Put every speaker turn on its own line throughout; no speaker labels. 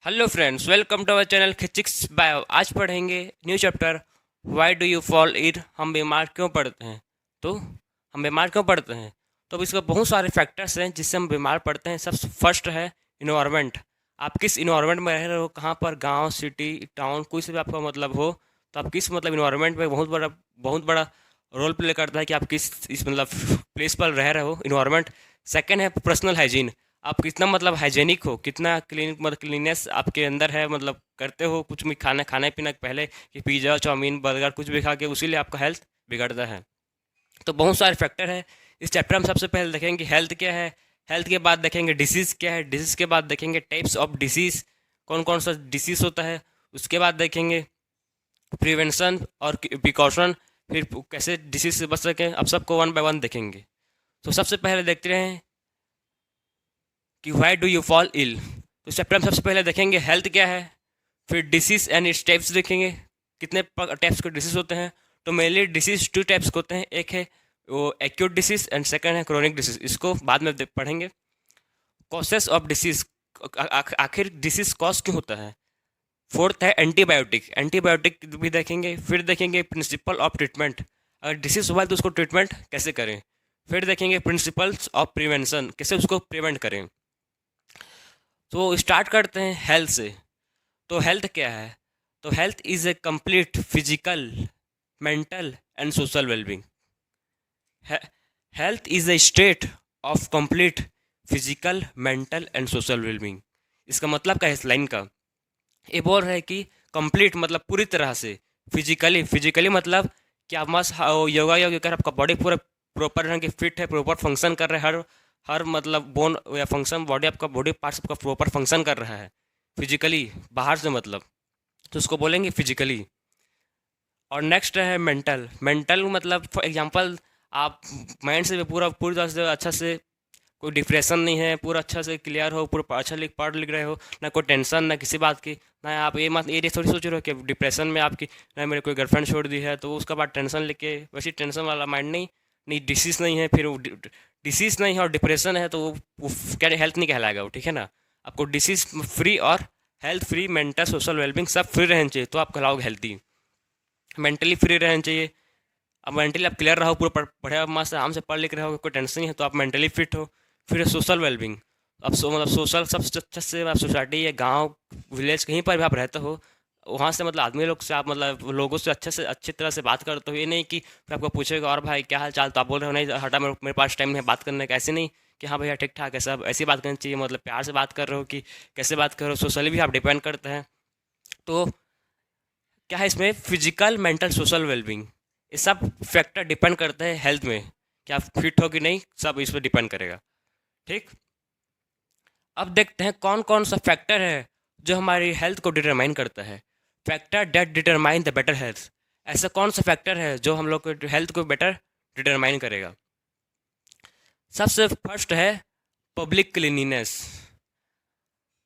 Hello friends, welcome to our channel physics bio. आज पढ़ेंगे new chapter why do you fall ill. हम बीमार क्यों पड़ते हैं। तो हम बीमार क्यों पड़ते हैं, तो अब इसके बहुत सारे फैक्टर्स हैं जिससे हम बीमार पड़ते हैं। सबसे फर्स्ट है इन्वायरमेंट। आप किस इन्वायरमेंट में रह रहे हो, कहाँ पर, गांव, सिटी, टाउन, कोई से भी आपका मतलब हो, तो आप किस मतलब इन्वायरमेंट में बहुत बड़ा रोल प्ले करता है कि आप किस इस मतलब प्लेस पर रह रहे हो, इन्वायरमेंट। सेकंड है पर्सनल हाइजीन। आप कितना मतलब हाइजेनिक हो, कितना क्लीन मतलब क्लीननेस आपके अंदर है, मतलब करते हो कुछ भी खाना खाने पीने के पहले कि पिज़्ज़ा, चाउमीन, बर्गर कुछ भी खा के उसी लिए आपका हेल्थ बिगड़ता है। तो बहुत सारे फैक्टर है। इस चैप्टर में सबसे पहले देखेंगे हेल्थ क्या है। हेल्थ के बाद देखेंगे डिसीज़ क्या है। डिसीज़ के बाद देखेंगे टाइप्स ऑफ डिसीज़, कौन कौन सा डिसीज़ होता है। उसके बाद देखेंगे प्रिवेंशन और प्रिकॉशन, फिर कैसे डिसीज़ से बच सकें। अब सबको वन बाय वन देखेंगे। तो सबसे पहले देखते हैं कि why do you fall ill. तो चैप्टर में सबसे पहले देखेंगे हेल्थ क्या है, फिर डिसीज एंड इट्स टाइप्स देखेंगे, कितने टाइप्स के डिसीज होते हैं। तो मेनली डिसीज टू टाइप्स के होते हैं, एक है वो एक्यूट डिसीज एंड सेकंड है क्रोनिक डिसीज। इसको बाद में पढ़ेंगे। कॉसेस ऑफ डिसीज, आखिर डिसीज कॉज क्यों होता है। फोर्थ है एंटीबायोटिक, एंटीबायोटिक भी देखेंगे। फिर देखेंगे प्रिंसिपल ऑफ ट्रीटमेंट, अगर डिसीज हुआ है तो उसको ट्रीटमेंट कैसे करें। फिर देखेंगे प्रिंसिपल्स ऑफ प्रिवेंशन, कैसे उसको प्रिवेंट करें। तो स्टार्ट करते हैं हेल्थ से। तो हेल्थ क्या है, तो health is a complete physical, mental and social wellbeing. Health is a state of complete physical, mental and social wellbeing. इसका मतलब क्या है इस लाइन का, ये बोल रहा है कि कंप्लीट मतलब पूरी तरह से, फिजिकली, फिजिकली मतलब कि आप मस्त योगा योगा कर आपका बॉडी पूरा प्रॉपर रंग की फिट है, प्रॉपर फंक्शन कर रहा है, हर हर मतलब बोन या फंक्शन बॉडी आपका बॉडी पार्ट्स आपका प्रॉपर फंक्शन कर रहा है फिजिकली, बाहर से मतलब, तो उसको बोलेंगे फिजिकली। और नेक्स्ट है मेंटल। मेंटल मतलब फॉर एग्जांपल आप माइंड से भी पूरा पूरी तरह से अच्छा से, कोई डिप्रेशन नहीं है, पूरा अच्छा से क्लियर हो, पूरा अच्छा पढ़ लिख रहे हो, ना कोई टेंशन ना किसी बात की। ना आप ये थोड़ी सोच रहे हो कि डिप्रेशन में आपकी ना मेरे कोई गर्लफ्रेंड छोड़ दी है तो उसका बाद टेंशन लेके, वैसी टेंशन वाला माइंड नहीं। नहीं डिसीज़ नहीं है, फिर वो डिसीज़ नहीं है और डिप्रेशन है तो वो क्या हेल्थ नहीं कहलाएगा वो, ठीक है ना। आपको डिसीज़ फ्री और health free, mental social wellbeing सब फ्री रहना चाहिए तो आप कहलाओगे हेल्थी। मेंटली फ्री रहना चाहिए। अब मेंटली आप क्लियर रहो, पूरा पढ़े मस्त आराम से पढ़ लिख रहे हो, कोई टेंशन नहीं है तो आप मेंटली फिट हो। फिर सोशल वेलबिंग। अब मतलब सोशल सबसे अच्छा से आप सोसाइटी या गांव, विलेज, कहीं पर भी आप रहते हो, वहाँ से मतलब आदमी लोग से आप मतलब लोगों से अच्छी तरह से बात करते हो। ये नहीं कि फिर आपको पूछेगा और भाई क्या हाल चाल, तो आप बोल रहे हो नहीं हटा मेरे पास टाइम नहीं है बात करने का। ऐसे नहीं कि हाँ भैया ठीक ठाक है सब, ऐसी बात करनी चाहिए। मतलब प्यार से बात कर रहे हो कि कैसे बात कर रहे हो, सोशली भी आप डिपेंड करते हैं। तो क्या है इसमें, फिजिकल, मेंटल, सोशल वेलबींग, ये सब फैक्टर डिपेंड करते हैं हेल्थ में, कि आप फिट हो कि नहीं, सब इस पर डिपेंड करेगा। ठीक। अब देखते हैं कौन कौन सा फैक्टर है जो हमारी हेल्थ को डिटरमाइन करता है। Factor that determine the better health. ऐसा कौन सा फैक्टर है जो हम लोग को हेल्थ को बेटर डिटरमाइन करेगा। सबसे फर्स्ट है पब्लिक क्लीनिनेस।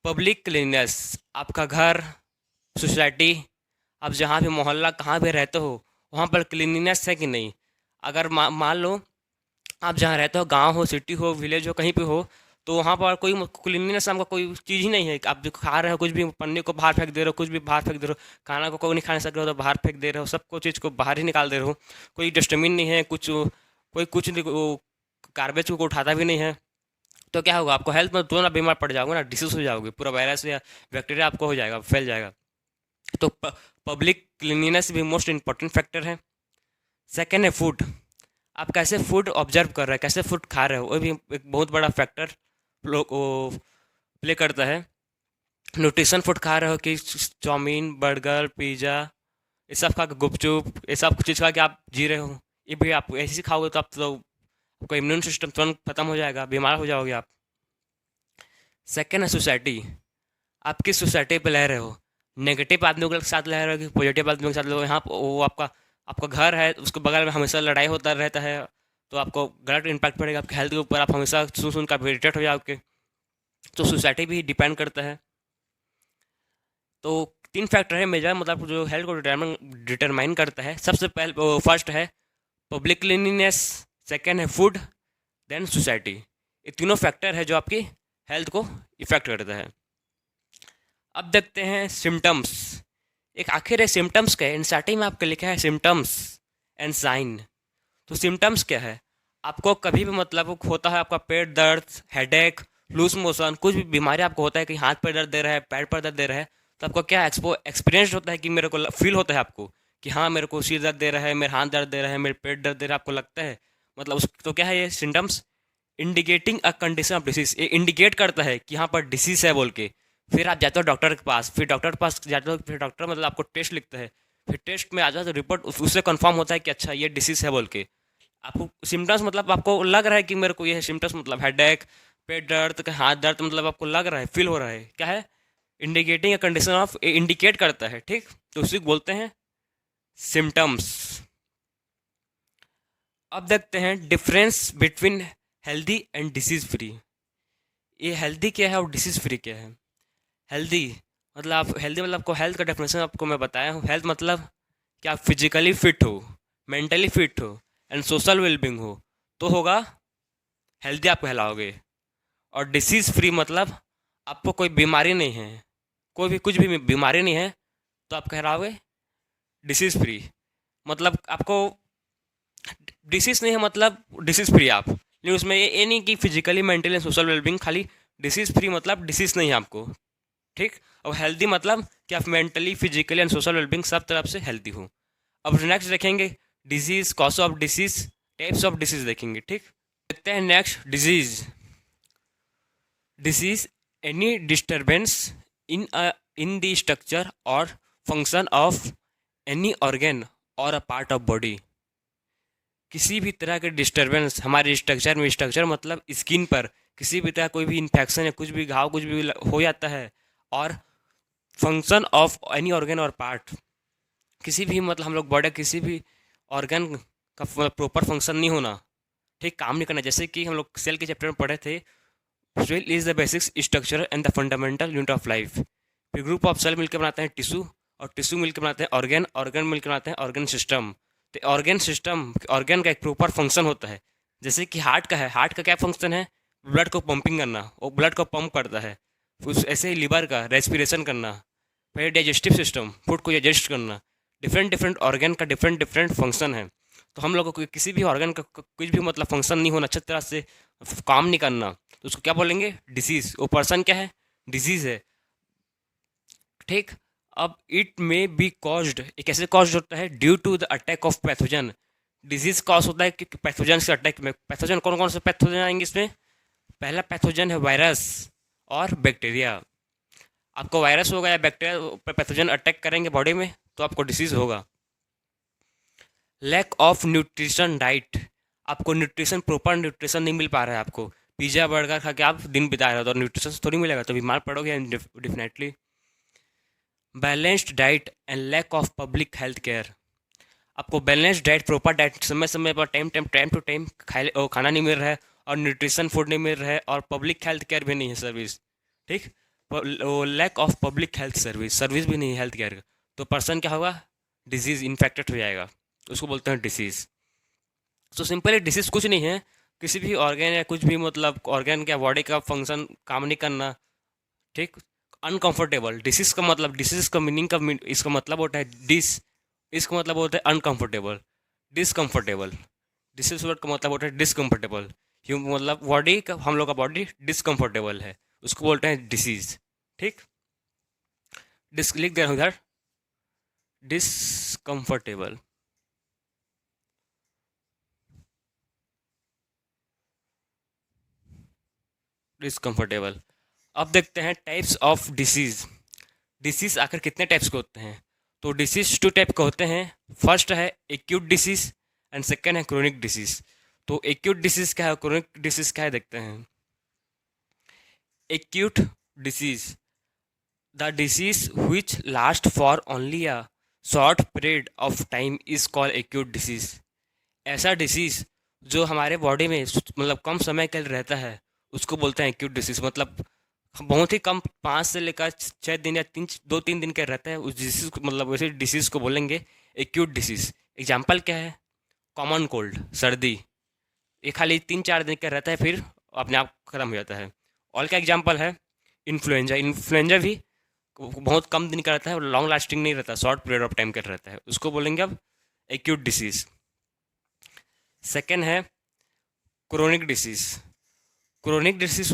पब्लिक क्लीनिनेस, आपका घर, सोसाइटी, आप जहाँ भी मोहल्ला कहाँ भी रहते हो वहाँ पर क्लीनिनेस है कि नहीं। अगर मान लो आप जहाँ रहते हो, गांव हो, सिटी हो, विलेज हो, कहीं पे हो, तो वहाँ पर कोई क्लीनिनेस नाम का कोई चीज़ ही नहीं है। आप जो खा रहे हो कुछ भी, पन्नी को बाहर फेंक दे रहे हो, कुछ भी बाहर फेंक दे रहे हो, खाना को कोई नहीं खा सक रहे हो तो बाहर फेंक दे रहे हो, सबको चीज़ को बाहर ही निकाल दे रहे हो। कोई डस्टबिन नहीं है, कुछ कोई कुछ नहीं, गार्बेज को उठाता भी नहीं है। तो क्या होगा, आपको हेल्थ में तुरंत बीमार पड़ जाओगे ना, डिसीज हो जाओगे, पूरा वायरस या बैक्टीरिया आपको हो जाएगा, फैल जाएगा। तो पब्लिक क्लीनिनेस भी मोस्ट इंपॉर्टेंट फैक्टर है। सेकेंड है फूड। आप कैसे फूड ऑब्जर्व कर रहे हैं, कैसे फूड खा रहे हो, वो भी एक बहुत बड़ा फैक्टर प्ले करता है। न्यूट्रिशन फूड खा रहे हो कि चाउमीन, बर्गर, पिज़्ज़ा, ये सब खा के, गुपचुप, ये सब चीज़ खा के आप जी रहे हो, ये भी आप ऐसे ही खाओगे तो आप तो आपका इम्यून सिस्टम तुरंत खत्म हो जाएगा, बीमार हो जाओगे आप। सेकेंड है सोसाइटी। आप किस सोसाइटी पे रह रहे हो, नेगेटिव आदमियों के साथ रह रहे हो कि पॉजिटिव आदमियों के साथ रह रहे हो। यहाँ वो आपका आपका घर है, उसके बगल में हमेशा लड़ाई होता रहता है, तो आपको गलत इम्पैक्ट पड़ेगा आपके हेल्थ के ऊपर, आप हमेशा सुन सुन कर इरिटेट हो जाओगे। तो सोसाइटी भी डिपेंड करता है। तो तीन फैक्टर है मेजर, मतलब जो हेल्थ को डिटरमाइन करता है। सबसे पहले फर्स्ट है पब्लिक क्लीनिनेस, सेकेंड है फूड, देन सोसाइटी। ये तीनों फैक्टर है जो आपकी हेल्थ को इफेक्ट करता है। अब देखते हैं सिम्टम्स। एक आखिर है सिम्टम्स क्या है, इन स्टार्टिंग में आपको लिखा है सिम्टम्स एंड साइन। तो सिम्टम्स क्या है, आपको कभी भी मतलब होता है आपका पेट दर्द, हेडेक, लूज मोशन, कुछ भी बीमारी आपको होता है कि हाथ पैर दर्द दे रहा है, पैर पर दर्द दे रहा है, तो आपको क्या एक्सपीरियंस होता है कि मेरे को फील होता है आपको कि हाँ मेरे को सिर दर्द दे रहा है, मेरे हाथ दर्द दे रहा है, मेरे पेट दर्द दे रहा है, आपको लगता है मतलब उस तो क्या है ये symptoms indicating a condition of disease, ये इंडिकेट करता है कि यहाँ पर डिसीज है बोल के। फिर आप जाते हो डॉक्टर के पास, फिर डॉक्टर के पास जाते हो, फिर डॉक्टर मतलब आपको टेस्ट लिखता है, फिर टेस्ट में आ जाए तो रिपोर्ट उससे कंफर्म होता है कि अच्छा ये डिसीज है बोल के। आपको सिम्टम्स मतलब आपको लग रहा है कि मेरे को ये है सिम्टम्स, मतलब हेडेक, पेट दर्द, हाथ दर्द, मतलब आपको लग रहा है, फील हो रहा है, क्या है indicating a condition of, indicate करता है, ठीक। तो उसी को बोलते हैं सिम्टम्स। अब देखते हैं difference between healthy and disease free. ये हेल्दी क्या है और डिसीज फ्री क्या है। हेल्दी मतलब आप हेल्दी मतलब आपको हेल्थ का डेफिनेशन आपको मैं बताया हूँ। हेल्थ मतलब कि आप फिजिकली फिट हो, मेंटली फिट हो एंड सोशल वेलबींग हो, तो होगा हेल्दी आप कहलाओगे। और डिसीज़ फ्री मतलब आपको कोई बीमारी नहीं है, कोई भी कुछ भी बीमारी नहीं है, तो आप कहलाओगे डिसीज़ फ्री। मतलब आपको डिसीज़ नहीं है मतलब डिसीज़ फ्री आप, लेकिन उसमें ये नहीं कि फिजिकली मेंटली सोशल वेलबींग, खाली डिसीज़ फ्री मतलब डिसीज़ नहीं है आपको, ठीक। और हेल्दी मतलब कि आप mentally physically and social wellbeing सब तरफ से हेल्दी हो। अब नेक्स्ट देखेंगे disease, cause of disease, types of disease देखेंगे, ठीक। देखते हैं next disease. Disease any disturbance in in the structure और फंक्शन ऑफ एनी ऑर्गन और अ पार्ट ऑफ बॉडी। किसी भी तरह के डिस्टर्बेंस हमारे स्ट्रक्चर में, स्ट्रक्चर मतलब स्किन पर किसी भी तरह कोई भी इन्फेक्शन या कुछ भी घाव कुछ भी हो जाता है, और फंक्शन ऑफ एनी ऑर्गन और पार्ट, किसी भी मतलब हम लोग बॉडी किसी भी ऑर्गन का प्रॉपर फंक्शन नहीं होना, ठीक, काम नहीं करना। जैसे कि हम लोग सेल के चैप्टर में पढ़े थे, cell is the basic structure and the fundamental unit of life. फिर ग्रुप ऑफ सेल मिलकर बनाते हैं टिश्यू, और टिश्यू मिलकर बनाते हैं ऑर्गन, ऑर्गन मिलकर बनाते हैं ऑर्गन सिस्टम। तो ऑर्गन सिस्टम, ऑर्गन का एक प्रॉपर फंक्शन होता है। जैसे कि हार्ट का है, हार्ट का क्या फंक्शन है, ब्लड को पंपिंग करना, वो ब्लड को पंप करता है। उस ऐसे ही लिवर का रेस्पिरेशन करना। फिर डाइजेस्टिव सिस्टम, फूड को डाइजेस्ट करना। डिफरेंट डिफरेंट ऑर्गन का डिफरेंट डिफरेंट फंक्शन है। तो हम लोगों को किसी भी ऑर्गन का कुछ भी मतलब फंक्शन नहीं होना, अच्छी तरह से काम नहीं करना, तो उसको क्या बोलेंगे, डिसीज। वो पर्सन क्या है, डिजीज है, ठीक। अब इट में बी कॉज्ड, एक ऐसे कॉज होता है due to the attack of pathogen. Disease cause होता है कि पैथोजन से अटैक में। पैथोजन कौन कौन से पैथोजन आएंगे इसमें, पहला पैथोजन है वायरस और बैक्टीरिया। आपको वायरस होगा या बैक्टीरिया पैथोजन अटैक करेंगे बॉडी में, तो आपको डिसीज होगा। लैक ऑफ न्यूट्रिशन डाइट, आपको न्यूट्रिशन, प्रॉपर न्यूट्रिशन नहीं मिल पा रहा है आपको। पिज़्ज़ा बर्गर खा के आप दिन बिता रहे हो तो न्यूट्रिशन थोड़ी मिलेगा, तो बीमार पड़ोगे definitely. Balanced diet and lack of public health care, आपको बैलेंस्ड डाइट, प्रॉपर डाइट समय समय पर टाइम टू टाइम खाना नहीं मिल रहा है, और न्यूट्रिशन फूड नहीं मिल रहा है, और पब्लिक हेल्थ केयर भी नहीं है सर्विस, ठीक। Lack of public health service, service भी नहीं है हेल्थ केयर का, तो पर्सन क्या होगा, डिजीज इन्फेक्टेड हो जाएगा, उसको बोलते हैं डिसीज। तो सिंपली डिसीज कुछ नहीं है, किसी भी ऑर्गन या कुछ भी मतलब ऑर्गन का बॉडी का फंक्शन काम नहीं करना, ठीक। अनकंफर्टेबल, डिसीज का मतलब, डिसीज का मीनिंग का इसका मतलब होता है डिस, इसका मतलब होता है अनकंफर्टेबल, डिसकंफर्टेबल। डिसीज वर्ड का मतलब होता है डिसकंफर्टेबल, मतलब बॉडी का, हम लोग का बॉडी डिसकंफर्टेबल है, उसको बोलते हैं डिसीज, ठीक। डिस लिख दे रहा हूँ इधर, डिसकंफर्टेबल। डिसकंफर्टेबल। अब देखते हैं टाइप्स ऑफ डिसीज। डिसीज आखिर कितने टाइप्स के होते हैं, तो डिसीज टू टाइप के होते हैं। फर्स्ट है एक्यूट डिसीज एंड सेकेंड है क्रोनिक डिसीज। तो एक्यूट डिसीज क्या है, क्रोनिक डिसीज क्या है, देखते हैं। Acute disease, the disease which last for only a short period of time is called acute disease. ऐसा डिसीज जो हमारे बॉडी में मतलब कम समय के लिए रहता है, उसको बोलते हैं एक्यूट डिसीज। मतलब बहुत ही कम, 5 से लेकर 6 दिन या 2-3 दिन के रहता है उस डिसीज को, मतलब वैसे डिसीज को बोलेंगे एक्यूट डिसीज। एग्जाम्पल क्या है, कॉमन कोल्ड, सर्दी, ये खाली 3-4 दिन का रहता है, फिर अपने आप खत्म हो जाता है। और क्या एग्जाम्पल है, इन्फ्लुएंजा, इन्फ्लुएंजा भी बहुत कम दिन का रहता है, लॉन्ग लास्टिंग नहीं रहता, शॉर्ट पीरियड ऑफ टाइम का रहता है, उसको बोलेंगे अब एक्यूट डिसीज। सेकेंड है क्रोनिक डिसीज। क्रोनिक डिसीज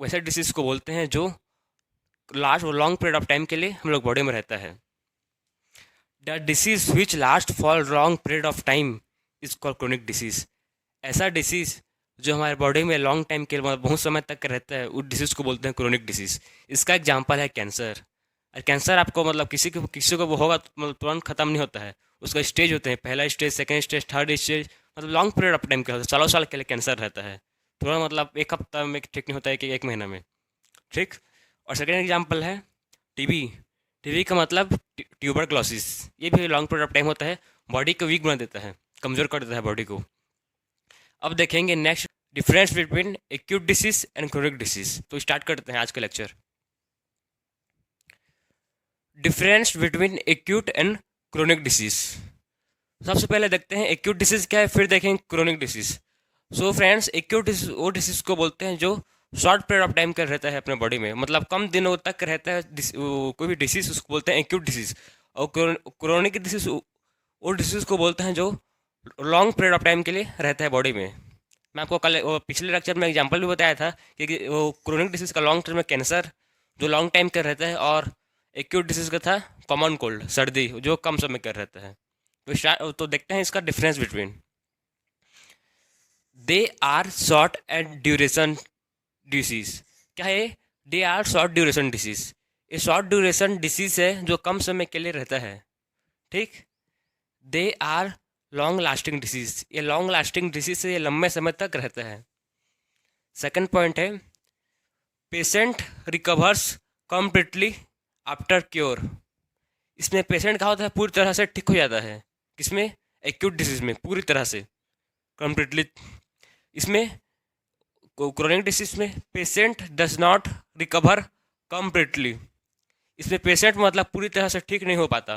वैसे डिसीज को बोलते हैं जो last long period of time के लिए हम लोग बॉडी में रहता है। The disease which last for long period of time is called chronic disease. ऐसा डिसीज जो हमारे बॉडी में लॉन्ग टाइम के लिए बहुत समय तक रहता है, उस डिसीज को बोलते हैं क्रोनिक डिसीज। इसका एग्जाम्पल है कैंसर। और कैंसर आपको मतलब किसी को वो होगा तो मतलब तुरंत खत्म नहीं होता है, उसका स्टेज होते हैं, पहला stage, second stage, third stage, मतलब लॉन्ग पीरियड ऑफ टाइम के होता है, सालों साल के लिए कैंसर रहता है। तुरंत मतलब एक हफ्ता में ठीक नहीं होता है कि एक महीना में, ठीक। और सेकेंड एग्जाम्पल है टीबी। टीबी का मतलब ट्यूबरक्लोसिस। ये भी लॉन्ग पीरियड ऑफ टाइम होता है, बॉडी को वीक बना देता है, कमज़ोर कर देता है बॉडी को। अब देखेंगे next difference between acute disease and chronic disease. तो स्टार्ट करते हैं आज का lecture. Difference between acute and chronic disease. सबसे पहले देखते हैं एक्यूट डिसीज क्या है, फिर देखेंगे chronic disease. So friends, acute disease वो डिसीज को बोलते हैं जो शॉर्ट पीरियड ऑफ टाइम का रहता है अपने बॉडी में, मतलब कम दिनों तक रहता है कोई भी डिसीज, उसको बोलते हैं एक्यूट डिसीज। और क्रोनिक डिसीज वो डिसीज को बोलते हैं जो लॉन्ग पीरियड ऑफ टाइम के लिए रहता है बॉडी में। मैं आपको कल पिछले लेक्चर में एग्जांपल भी बताया था कि वो क्रोनिक डिसीज का लॉन्ग टर्म में कैंसर जो लॉन्ग टाइम का रहता है, और एक्यूट डिसीज का था कॉमन कोल्ड, सर्दी, जो कम समय का रहता है। तो देखते हैं इसका difference between. They are short and duration disease. क्या है? They are short duration disease. ये शॉर्ट ड्यूरेशन डिसीज है जो कम समय के लिए रहता है, ठीक। They are long lasting disease. ये लॉन्ग लास्टिंग डिसीज से ये लंबे समय तक रहता है। सेकंड पॉइंट है patient recovers completely after cure. इसमें पेशेंट का होता है पूरी तरह से ठीक हो जाता है, किसमें? एक्यूट डिसीज में पूरी तरह से कम्प्लीटली। इसमें क्रोनिक डिसीज में patient does not recover completely. इसमें पेशेंट मतलब पूरी तरह से ठीक नहीं हो पाता,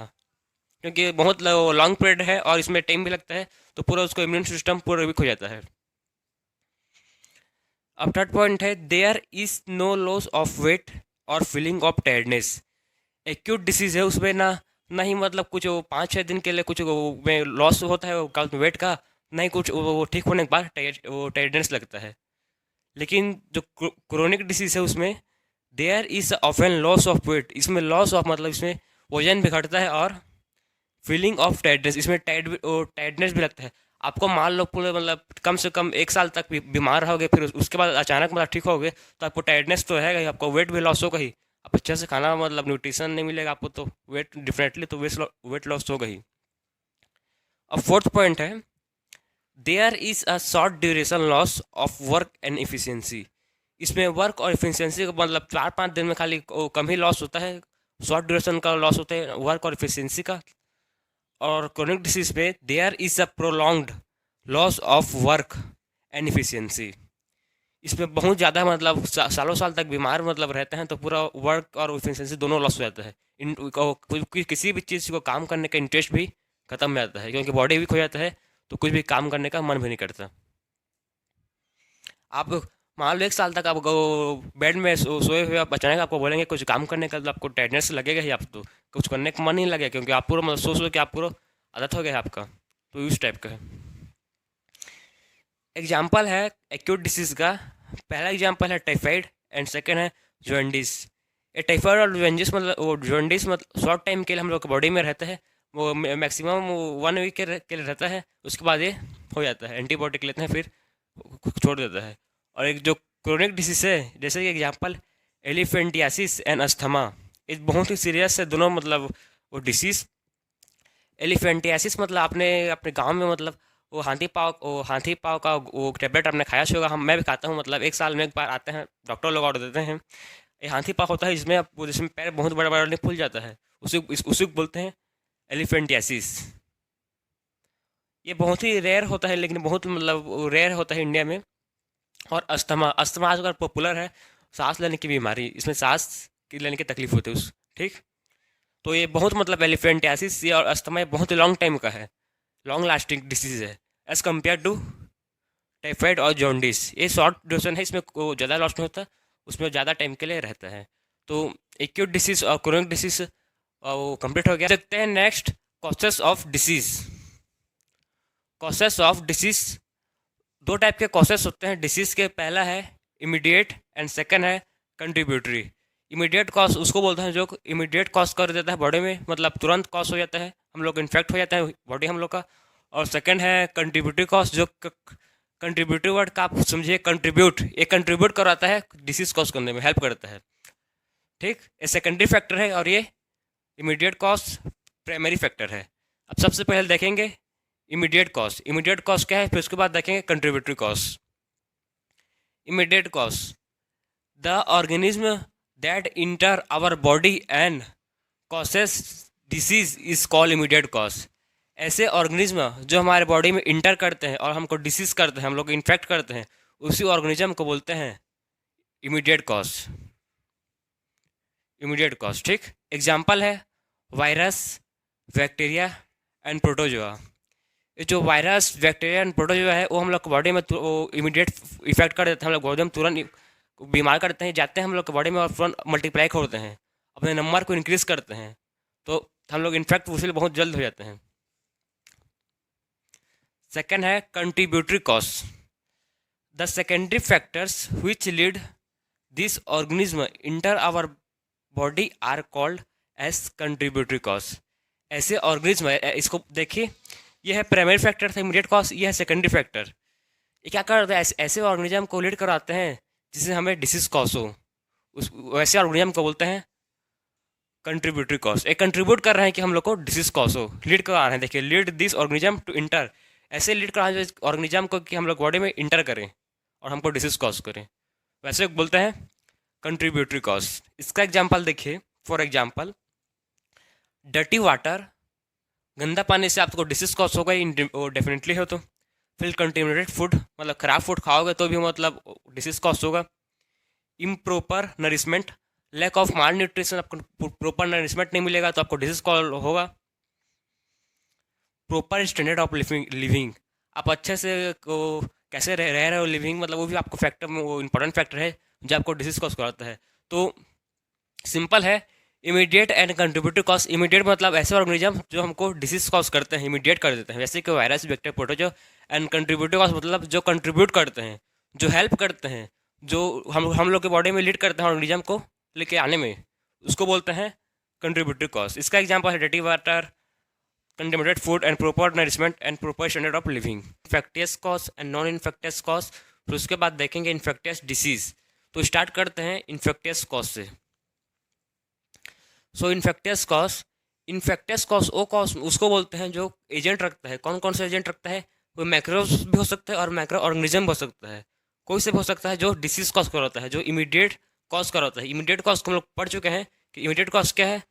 क्योंकि बहुत लॉन्ग पीरियड है और इसमें टाइम भी लगता है, तो पूरा उसको इम्यून सिस्टम पूरा वीक हो जाता है। अब थर्ड पॉइंट है there is no loss of weight और feeling of tiredness. Acute disease है, उसमें ना ही मतलब कुछ 5-6 दिन के लिए कुछ में लॉस होता है वेट का, ना ही कुछ वो ठीक होने के बाद वो टायर्डनेस लगता है। लेकिन जो क्रोनिक डिसीज है उसमें there is often loss of weight. इसमें लॉस ऑफ मतलब इसमें वजन भी घटता है और फीलिंग ऑफ टायर्डनेस, इसमें टायर्डनेस भी लगता है। आपको मान लो पूरे मतलब कम से कम 1 साल तक बीमार रहोगे, फिर उसके बाद अचानक मतलब ठीक होगे, तो आपको टायर्डनेस तो है ही, आपको वेट भी लॉस होगा ही, आप अच्छे से खाना मतलब न्यूट्रिशन नहीं मिलेगा आपको, तो वेट डिफरेंटली तो वेट लॉस होगा ही। अब फोर्थ पॉइंट है there is a short duration loss of work and efficiency. इसमें वर्क और इफिशियंसी का मतलब 4-5 दिन में खाली कम ही लॉस होता है, शॉर्ट ड्यूरेशन का लॉस होता है वर्क और इफिशियंसी का। और क्रोनिक डिसीज में there is a prolonged loss of work and efficiency. इसमें बहुत ज़्यादा मतलब सालों साल तक बीमार मतलब रहते हैं, तो पूरा वर्क और इफिशियंसी दोनों लॉस हो जाता है। किसी भी चीज़ को काम करने का इंटरेस्ट भी खत्म हो जाता है, क्योंकि बॉडी वीक हो जाता है, तो कुछ भी काम करने का मन भी नहीं करता। आप मान लो 1 साल तक आप बेड में सोए हुए, आप अचानक आपको बोलेंगे कुछ काम करने का, तो आपको टायर्डनेस लगेगा ही, आप तो कुछ करने का मन नहीं लगेगा, क्योंकि आप पूरा मतलब सोच लो कि आप पूरा आदत हो गया है आपका, तो इस टाइप का है। एग्जाम्पल है एक्यूट डिसीज़ का। पहला एग्जाम्पल है टाइफाइड एंड सेकेंड है जॉन्डिस। ये टाइफाइड और जॉन्डिस मतलब वो जॉन्डिस मतलब शॉर्ट टाइम के लिए हम लोग बॉडी में रहता है, वो मैक्सिमम 1 वीक के लिए रहता है, उसके बाद ये हो जाता है, एंटीबायोटिक लेते हैं फिर छोड़ देता है। और एक जो क्रोनिक डिसीज है, जैसे कि एग्जांपल एलिफेंटियासिस एंड अस्थमा, ये बहुत ही सीरियस है दोनों मतलब वो डिसीज़। एलिफेंटियासिस मतलब आपने अपने गांव में मतलब वो हाथी पाँव का वो टेबलेट आपने खाया होगा, मैं भी खाता हूँ, मतलब 1 साल में एक बार आते हैं डॉक्टर लोग ऑर्डर देते हैं। ये हाथी पाँव होता है जिसमें पैर बहुत बड़ा बड़ा फूल जाता है, उसी को बोलते हैं एलिफेंटियासिस। ये बहुत ही रेयर होता है, लेकिन बहुत मतलब रेयर होता है इंडिया में। और अस्थमा, अस्थमा आजकल पॉपुलर है, सांस लेने की बीमारी, इसमें सांस की लेने की तकलीफ होती है ठीक। तो ये बहुत मतलब एलिफेंटियासिस ये और अस्थमा ये बहुत ही लॉन्ग टाइम का है, लॉन्ग लास्टिंग डिसीज है एज़ कम्पेयर टू टाइफाइड और जॉन्डिस। ये शॉर्ट ड्यूरेशन है, इसमें ज़्यादा लॉस नहीं होता, उसमें ज़्यादा टाइम के लिए रहता है। तो एक्यूट डिसीज और क्रोनिक डिसीज वो कंप्लीट हो गया। देखते हैं next causes of disease. Causes of disease, दो टाइप के कॉसेस होते हैं डिसीज के। पहला है इमीडिएट एंड सेकंड है कंट्रीब्यूटरी। इमीडिएट कॉज उसको बोलते हैं जो इमीडिएट कॉज कर देता है बॉडी में, मतलब तुरंत कॉज हो जाता है, हम लोग इन्फेक्ट हो जाता है बॉडी हम लोग का। और सेकंड है कंट्रीब्यूटरी कॉज, जो कंट्रीब्यूटरी वर्ड का आप समझिए कंट्रीब्यूट, ये कंट्रीब्यूट कराता है डिसीज कॉज करने में, हेल्प करता है। ठीक, ये सेकेंडरी फैक्टर है और ये इमीडिएट कॉज प्राइमरी फैक्टर है। अब सबसे पहले देखेंगे इमीडिएट कॉज। इमीडिएट कॉज क्या है, फिर उसके बाद देखेंगे contributory cause. Immediate cause, the organism that enter our body and causes disease is called immediate cause. ऐसे ऑर्गेनिज्म जो हमारे बॉडी में इंटर करते हैं और हमको डिसीज करते हैं, हम लोग इन्फेक्ट करते हैं, उसी ऑर्गेनिज्म को बोलते हैं इमीडिएट कॉज। इमीडिएट कॉज, ठीक। एग्जाम्पल है वायरस, बैक्टीरिया एंड प्रोटोजोआ। ये जो वायरस, बैक्टीरिया एंड प्रोटोजोआ है वो हम लोग बॉडी में इमीडिएट इफेक्ट कर देते हैं, हम लोग बॉडी में तुरंत बीमार करते हैं, जाते हैं हम लोग के बॉडी में और तुरंत मल्टीप्लाई होते हैं, अपने नंबर को इंक्रीज करते हैं, तो हम लोग इन्फेक्ट उससे बहुत जल्द हो जाते हैं। सेकेंड है contributory cause, the secondary factors which lead this organism enter our body are called as contributory cause. ऐसे ऑर्गेनिज्म, इसको देखिए, यह है प्राइमरी फैक्टर था इमीडिएट कॉज, यह है सेकेंडरी फैक्टर। ये क्या करते हैं, ऐसे ऑर्गेनिज्म को लीड कराते हैं जिससे हमें डिसीज कॉज हो, उस वैसे ऑर्गेनिज्म को बोलते हैं कंट्रीब्यूटरी कॉज। एक कंट्रीब्यूट कर रहे हैं कि हम लोग को डिसीज कॉज हो, लीड करा रहे हैं। देखिए, lead this organism to enter, ऐसे लीड करा रहे हैं ऑर्गेनिज्म को कि हम लोग बॉडी में इंटर करें और हमको डिसीज कॉज करें, वैसे बोलते हैं कंट्रीब्यूटरी कॉज। इसका एग्जाम्पल देखिए, फॉर एग्जाम्पल डर्टी वाटर, गंदा पानी से आपको डिसीज कॉज होगा, वो डेफिनेटली हो। तो फिर कंटेमिनेटेड फूड, मतलब खराब फूड खाओगे तो भी मतलब डिसीज कॉज होगा। Improper nourishment, lack of malnutrition, आपको प्रॉपर नरिशमेंट नहीं मिलेगा तो आपको डिसीज कॉज होगा। प्रॉपर स्टैंडर्ड ऑफ लिविंग, आप अच्छे से कैसे रह रहे हो लिविंग, मतलब वो भी आपको फैक्टर में वो इंपॉर्टेंट फैक्टर है जो आपको डिसीज कॉज कराता है। तो सिंपल है, immediate and contributory cause. Immediate मतलब ऐसे ऑर्गेनिज्म जो हमको डिसीज कॉज करते हैं, इमीडिएट कर देते हैं, जैसे कि virus, bacteria, protozoa. And contributory cause मतलब जो कंट्रीब्यूट करते हैं, जो हेल्प करते हैं, जो हम लोग के बॉडी में लीड करते हैं ऑर्गेनिज्म को लेके आने में, उसको बोलते हैं कंट्रीब्यूटरी कॉज। इसका एग्जाम्पल है dirty water, contaminated food and proper nourishment and proper standard of living. Infectious cause and non infectious cause, फिर उसके बाद देखेंगे इन्फेक्टियस डिसीज। तो स्टार्ट करते हैं इन्फेक्टियस कॉज से। सो इन्फेक्टियस कॉज वो कॉज उसको बोलते हैं जो एजेंट रखता है। कौन कौन से एजेंट रखता है, वो मैक्रोब्स भी हो सकता है और माइक्रो ऑर्गेनिज्म हो सकता है। कोई से भी हो सकता है जो डिसीज कॉज कराता है, जो इमीडिएट कॉज कराता है। इमीडिएट कॉज को हम लोग पढ़ चुके हैं कि इमीडिएट कॉज क्या है,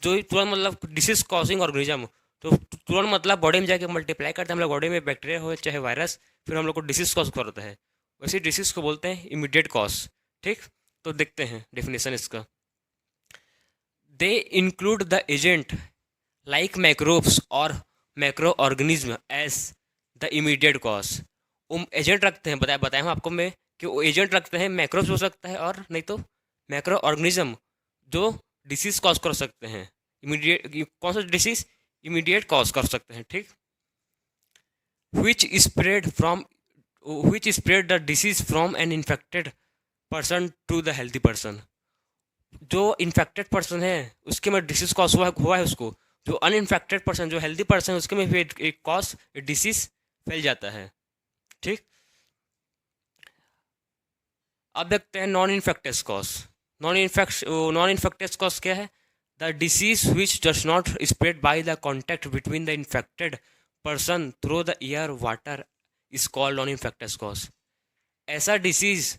जो तुरंत मतलब डिसीज कॉजिंग ऑर्गेनिज्म, तो तुरंत मतलब बॉडी में जाके मल्टीप्लाई करते हैं, हम लोग बॉडी में बैक्टीरिया हो चाहे वायरस, फिर हम लोग को डिसीज कॉज कराता है, वैसे डिसीज को बोलते हैं इमीडिएट कॉज। ठीक, तो देखते हैं डेफिनेशन इसका। They include the agent like microbes और macro organism as the immediate cause. वो एजेंट रखते हैं, बताया हूँ आपको मैं कि वो एजेंट रखते हैं, मैक्रोब्स हो सकता है और नहीं तो मैक्रो ऑर्गेनिज्म जो डिसीज कॉज कर सकते हैं। इमीडिएट कौन सा डिसीज, इमीडिएट कॉज कर सकते हैं। ठीक, which spread the disease from an infected person to the healthy person. जो इन्फेक्टेड पर्सन है उसके में डिसीज कॉज हुआ है उसको, जो अनइन्फेक्टेड पर्सन, जो हेल्दी पर्सन है उसके में भी एक कॉज डिसीज फैल जाता है। ठीक, अब देखते हैं non infectious cause. Non infectious cause क्या है, the disease which does not spread by the contact between the infected person through the air water is called non infectious cause. ऐसा डिसीज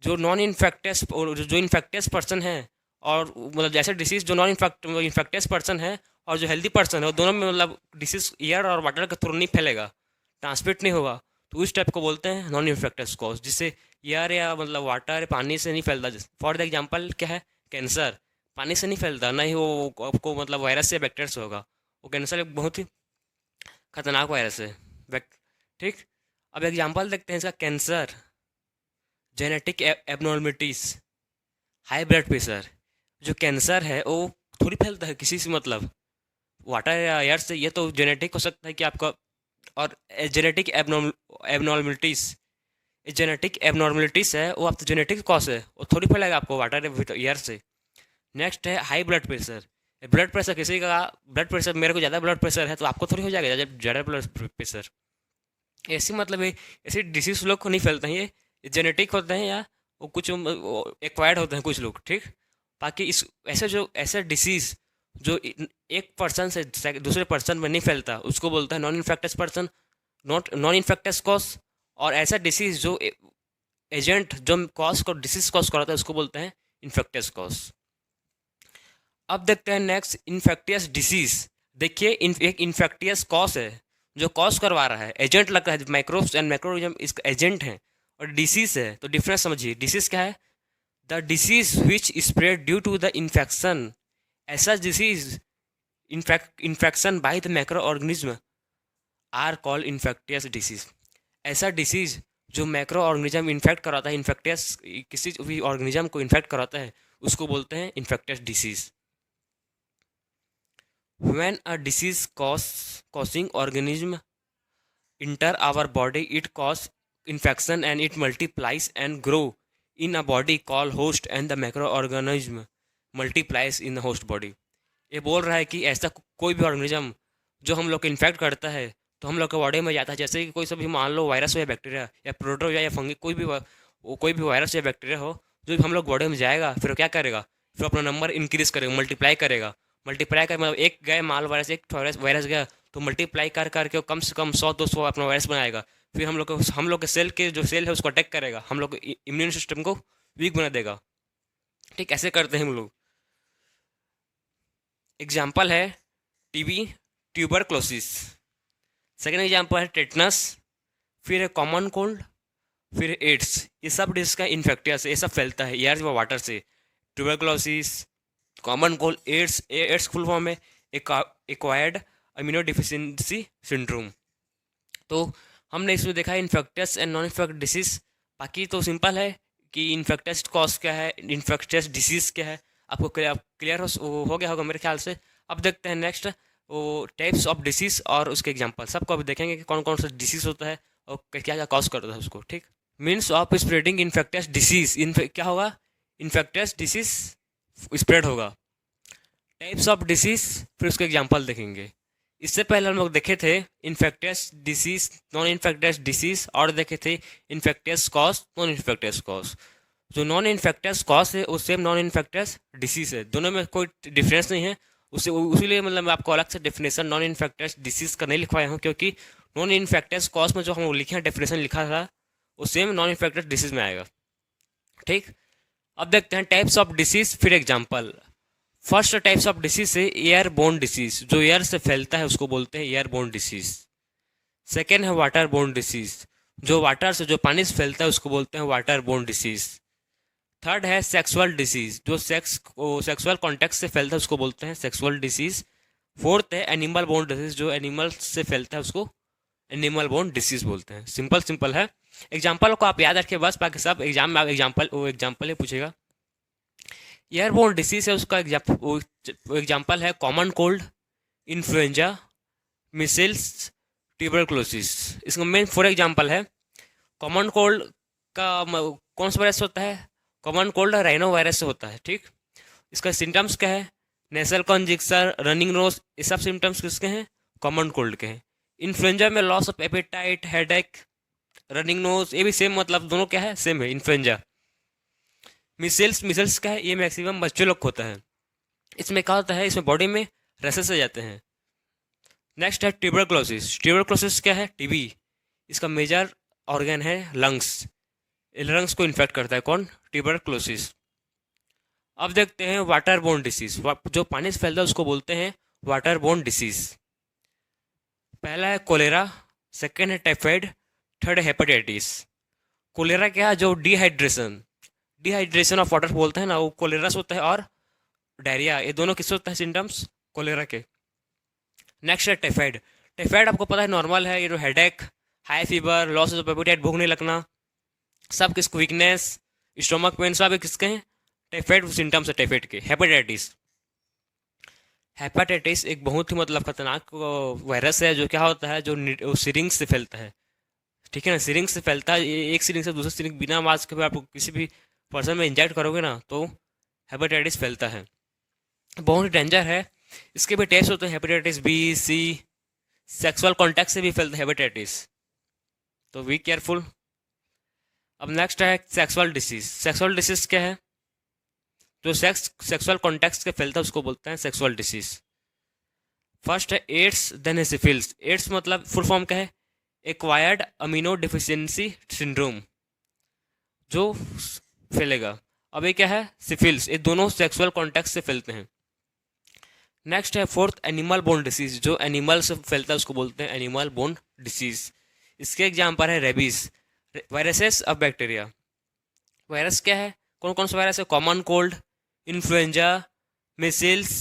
जो नॉन इन्फेक्टियस, जो infectious person है, और मतलब जैसे disease जो नॉन इन्फेक्टियस पर्सन है और जो हेल्दी पर्सन है, वो दोनों में मतलब डिसीज एयर और वाटर के थ्रू नहीं फैलेगा, ट्रांसमिट नहीं होगा, तो उस टाइप को बोलते हैं नॉन इन्फेक्टियस कॉज, जिससे एयर या मतलब वाटर पानी से नहीं फैलता। फॉर द एग्जाम्पल क्या है, कैंसर पानी से नहीं फैलता, ना ही वो आपको मतलब वायरस से बैक्टीरिया से होगा। वो कैंसर एक बहुत ही खतरनाक वायरस है। ठीक, अब एग्जाम्पल देखते हैं इसका। Cancer, genetic abnormalities, high blood pressure, जो कैंसर है वो थोड़ी फैलता है किसी से, मतलब वाटर या एयर से। ये तो जेनेटिक हो सकता है कि आपका, और जेनेटिक एबनॉर्मलिटीज़, जेनेटिक एबनॉर्मलिटीज़ है वो, आप तो जेनेटिक कॉज है, वो थोड़ी फैलेगा आपको वाटर एयर से। नेक्स्ट है high blood pressure. Blood pressure किसी का, ब्लड प्रेशर मेरे को ज़्यादा ब्लड प्रेशर है तो आपको थोड़ी हो जाएगा ज़्यादा ब्लड प्रेशर। ऐसी मतलब है, ऐसी डिसीज लोग को नहीं फैलते हैं, ये जेनेटिक होते हैं या वो कुछ एक्वायर्ड होते हैं कुछ लोग, ठीक। बाकी इस ऐसे जो ऐसे डिसीज़ जो एक पर्सन से दूसरे पर्सन में नहीं फैलता उसको बोलता है non infectious person, not non infectious cause. और ऐसा डिसीज़ जो एजेंट जो कॉज को डिसीज कॉज कराता है उसको बोलते हैं इन्फेक्टियस कॉज। अब देखते हैं नेक्स्ट इन्फेक्टियस डिसीज। देखिए एक इन्फेक्टियस कॉज है जो कॉज करवा रहा है, एजेंट लग रहा है, माइक्रोब्स एंड माइक्रोऑर्गेनिज्म इसका एजेंट है, और डिसीज है। तो डिफरेंस समझिए, डिसीज क्या है? The disease which spread due to the infection. ऐसा disease infection by the micro organism are called infectious disease. ऐसा डिसीज जो माइक्रो ऑर्गेनिज्म इन्फेक्ट कराता है, इन्फेक्टियस किसी भी ऑर्गेनिज्म को इन्फेक्ट कराता है उसको बोलते हैं infectious disease. When a disease causing organism enter our body, it cause infection and it multiplies and grow in a body called host, and the microorganism multiplies in the host body। ये बोल रहा है कि ऐसा कोई भी organism जो हम लोग को इन्फेक्ट करता है तो हम लोग के बॉडी में जाता है। जैसे कि कोई सा भी मान लो वायरस हो या बैक्टीरिया या प्रोटो या फंगी, कोई भी वायरस या बैक्टीरिया हो जो भी हम लोग बॉडी में जाएगा, फिर वो क्या करेगा? फिर अपना नंबर इंक्रीज करेगा, मल्टीप्लाई करेगा। मल्टीप्लाई कर मतलब एक गए माल वायरस, एक वायरस गया तो मल्टीप्लाई कर करके वो कम से कम 100-200 अपना वायरस बनाएगा। फिर हम लोग के सेल के जो सेल है उसको अटैक करेगा, हम लोग इम्यून सिस्टम को वीक बना देगा। ठीक, ऐसे करते हैं हम लोग। एग्जाम्पल है टीबी, ट्यूबरक्लोसिस। सेकेंड एग्जाम्पल है टेटनस, फिर है कॉमन कोल्ड, फिर एड्स। ये सब डिजीज का इन्फेक्टियस है, ये सब फैलता है एयर व वाटर से। Tuberculosis, common cold, AIDS. AIDS full form है एक्वायर्ड अमीनो डिफिशियंसी सिंड्रोम। तो हमने इसमें देखा है infectious and non infect disease. बाकी तो सिंपल है कि इन्फेक्टियस कॉज क्या है, इन्फेक्टियस डिसीज क्या है, आपको क्लियर हो गया होगा मेरे ख्याल से। अब देखते हैं नेक्स्ट वो टाइप्स ऑफ डिसीज और उसके एग्जांपल। सबको अभी देखेंगे कि कौन कौन सा डिसीज होता है और क्या क्या कॉज करता है उसको, ठीक। Means of spreading infectious disease, क्या होगा? इन्फेक्टियस डिसीज स्प्रेड होगा। टाइप्स ऑफ डिसीज, फिर उसके एग्जांपल देखेंगे। इससे पहले हम लोग देखे थे infectious disease, non infectious disease, और देखे थे infectious cause, non infectious cause. जो नॉन इन्फेक्टियस कॉज है वो सेम नॉन इन्फेक्टियस डिसीज है, दोनों में कोई डिफरेंस नहीं है। उसे उसीलिए मतलब मैं आपको अलग से डेफिनेशन नॉन इन्फेक्टियस डिसीज का नहीं लिखवाया हूँ, क्योंकि नॉन इन्फेक्टियस कॉज में जो हम लिखे हैं डेफिनेशन लिखा था वो सेम नॉन इन्फेक्टियस डिसीज में आएगा, ठीक। अब देखते हैं टाइप्स ऑफ डिसीज, फिर example. First types of disease है एयर बोर्न डिसीज, जो एयर से फैलता है उसको बोलते हैं एयर बोर्न डिसीज। सेकेंड है वाटर बोर्न डिसीज, जो वाटर से, जो पानी से फैलता है उसको बोलते हैं वाटर बोर्न डिसीज। थर्ड है सेक्सुअल डिसीज, जो सेक्सुअल कॉन्टेक्ट से फैलता है उसको बोलते हैं सेक्सुअल डिसीज। फोर्थ है एनिमल बोर्न डिसीज, जो एनिमल से फैलता है उसको एनिमल बोर्न डिसीज बोलते हैं। सिंपल सिंपल है। एग्जाम्पल को आप याद रखिए बस, बाकी सब एग्जाम में एग्जाम्पल ही पूछेगा। एयरबोर्न डिसीज है उसका एग्जाम्पल है common cold, influenza, measles, tuberculosis. इसका मेन फोर एग्जाम्पल है। कॉमन कोल्ड का कौन सा वायरस होता है? कॉमन कोल्ड राइनो वायरस से होता है, ठीक। इसका सिम्टम्स क्या है? नेसल कॉन्जिक्शन, रनिंग नोज, ये सब सिम्टम्स किसके हैं? कॉमन कोल्ड के हैं। इन्फ्लुएंजा में loss of appetite, headache, running nose, ये भी सेम, मतलब दोनों क्या है? सेम है, इन्फ्लुएंजा। मिसल्स का है, ये मैक्सिमम बच्चे लोग को होता है। इसमें क्या होता है? इसमें बॉडी में रसेस आ जाते हैं। नेक्स्ट है ट्यूबरक्लोसिस। ट्यूबरक्लोसिस क्या है? टीबी। इसका मेजर ऑर्गन है लंग्स, लंग्स को इन्फेक्ट करता है कौन? ट्यूबरक्लोसिस। अब देखते हैं वाटर बोर्न डिसीज, जो पानी से फैलता है उसको बोलते हैं वाटर बोर्न डिसीज। पहला है कोलेरा, सेकेंड है टाइफाइड, थर्ड है हेपेटाइटिस। कोलेरा क्या है? जो डिहाइड्रेशन ऑफ वाटर बोलते हैं ना, वो कोलेरा से होता है। और डायरिया, ये दोनों किससे होता है सिम्टम्स? कोलेरा के। नेक्स्ट है टाइफाइड। टाइफाइड आपको पता है नॉर्मल है, ये जो headache, high fever, loss of appetite, भूख नहीं लगना, सब किसको, वीकनेस, स्टोमक पेन, सब किसके हैं? टाइफाइड सिम्टम्स है टाइफाइड के। हेपेटाइटिस, हेपेटाइटिस एक बहुत ही मतलब खतरनाक वायरस है, जो क्या होता है, जो सिरिंज से फैलता है। ठीक है ना, सिरिंज से फैलता है। एक सिरिंज से दूसरे सिरिंज बिना मास्क के आप किसी भी पर्सन में इंजेक्ट करोगे ना, तो हेपेटाइटिस फैलता है। बहुत ही डेंजर है। इसके भी टेस्ट होते हैं, हेपेटाइटिस बी, सी। सेक्सुअल कॉन्टैक्ट से भी फैलता है हेपेटाइटिस, तो बी केयरफुल। अब नेक्स्ट है सेक्सुअल डिसीज। सेक्सुअल डिसीज क्या है? जो सेक्सुअल कॉन्टैक्ट से फैलता है उसको बोलते हैं सेक्सुअल डिसीज। फर्स्ट है एड्स, देन है सिफिल्स। एड्स मतलब फुल फॉर्म क्या है? एक्वायर्ड अमीनो डिफिशियंसी सिंड्रोम, जो फैलेगा। अब ये क्या है? सिफिल्स। ये दोनों सेक्सुअल कॉन्टैक्ट से फैलते हैं। नेक्स्ट है फोर्थ एनिमल बोन डिसीज। जो एनिमल से फैलता है उसको बोलते हैं एनिमल बोन डिसीज। इसके एग्जाम्पल है rabies, viruses of bacteria. Virus क्या है? कौन कौन सा वायरस है? Common cold, influenza, measles,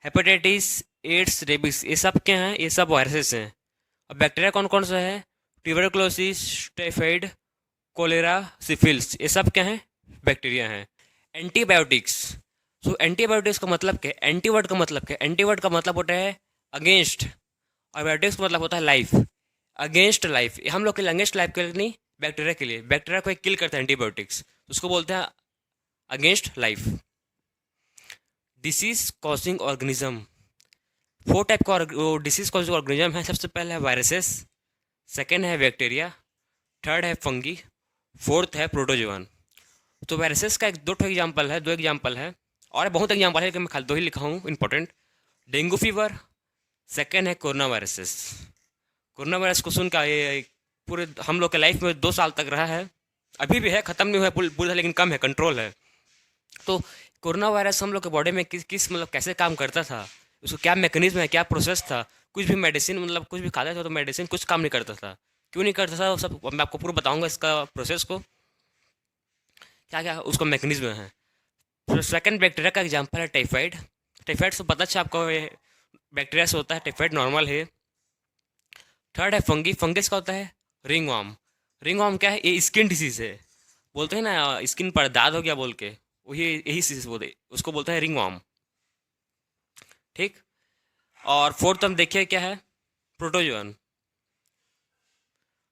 hepatitis, AIDS, rabies, ये सब क्या हैं? ये सब वायरसेस हैं। अब बैक्टीरिया कौन कौन सा है? ट्यूबरकुलोसिस, टाइफाइड, कोलेरा, सिफिल्स, ये सब क्या हैं? बैक्टीरिया हैं। एंटीबायोटिक्स। सो एंटीबायोटिक्स का मतलब क्या है? एंटीवर्ड का मतलब क्या है? एंटीवर्ड का मतलब होता है अगेंस्ट, और बायोटिक्स का मतलब होता है लाइफ। अगेंस्ट लाइफ, हम लोग के लिए अगेंस्ट लाइफ के लिए नहीं, बैक्टीरिया के लिए। बैक्टीरिया को किल करता है एंटीबायोटिक्स, उसको बोलते हैं against life. Disease causing organism. 4 type का डिसीज कॉजिंग ऑर्गेनिज्म है। सबसे पहले है वायरसेस, सेकेंड है बैक्टीरिया, थर्ड है फंगी, फोर्थ है प्रोटोजोअन। तो वायरसेस का एक दो एग्जाम्पल है, और बहुत एग्जाम्पल है, लेकिन मैं खाली दो ही लिखा हूँ इंपॉर्टेंट। डेंगू फीवर, सेकेंड है कोरोना वायरसेस। कोरोना वायरस को सुन का ये पूरे हम लोग के लाइफ में 2 साल तक रहा है, अभी भी है, ख़त्म नहीं हुआ है पूरा, लेकिन कम है, कंट्रोल है। तो कोरोना वायरस हम लोग के बॉडी में किस किस मतलब कैसे काम करता था, उसको क्या मैकेनिज्म है, क्या प्रोसेस था। कुछ भी मेडिसिन मतलब कुछ भी खाते थे तो मेडिसिन कुछ काम नहीं करता था। क्यों नहीं करता था वो सब मैं आपको पूरा बताऊंगा, इसका प्रोसेस को क्या क्या उसका मैकेनिज्म है। तो सेकंड बैक्टीरिया का एग्जांपल है टाइफाइड। टाइफाइड से पता अच्छा आपको, ये बैक्टीरिया से होता है, टाइफाइड नॉर्मल है। थर्ड है फंगी। फंगस का होता है रिंग वर्म। रिंग वर्म क्या है? ये स्किन डिसीज है, बोलते हैं ना स्किन पर दाद हो गया बोल के, वही यही डिसीज बोलते, उसको बोलते हैं रिंग वर्म। ठीक। और फोर्थ हम देखिए क्या है? प्रोटोजोअन।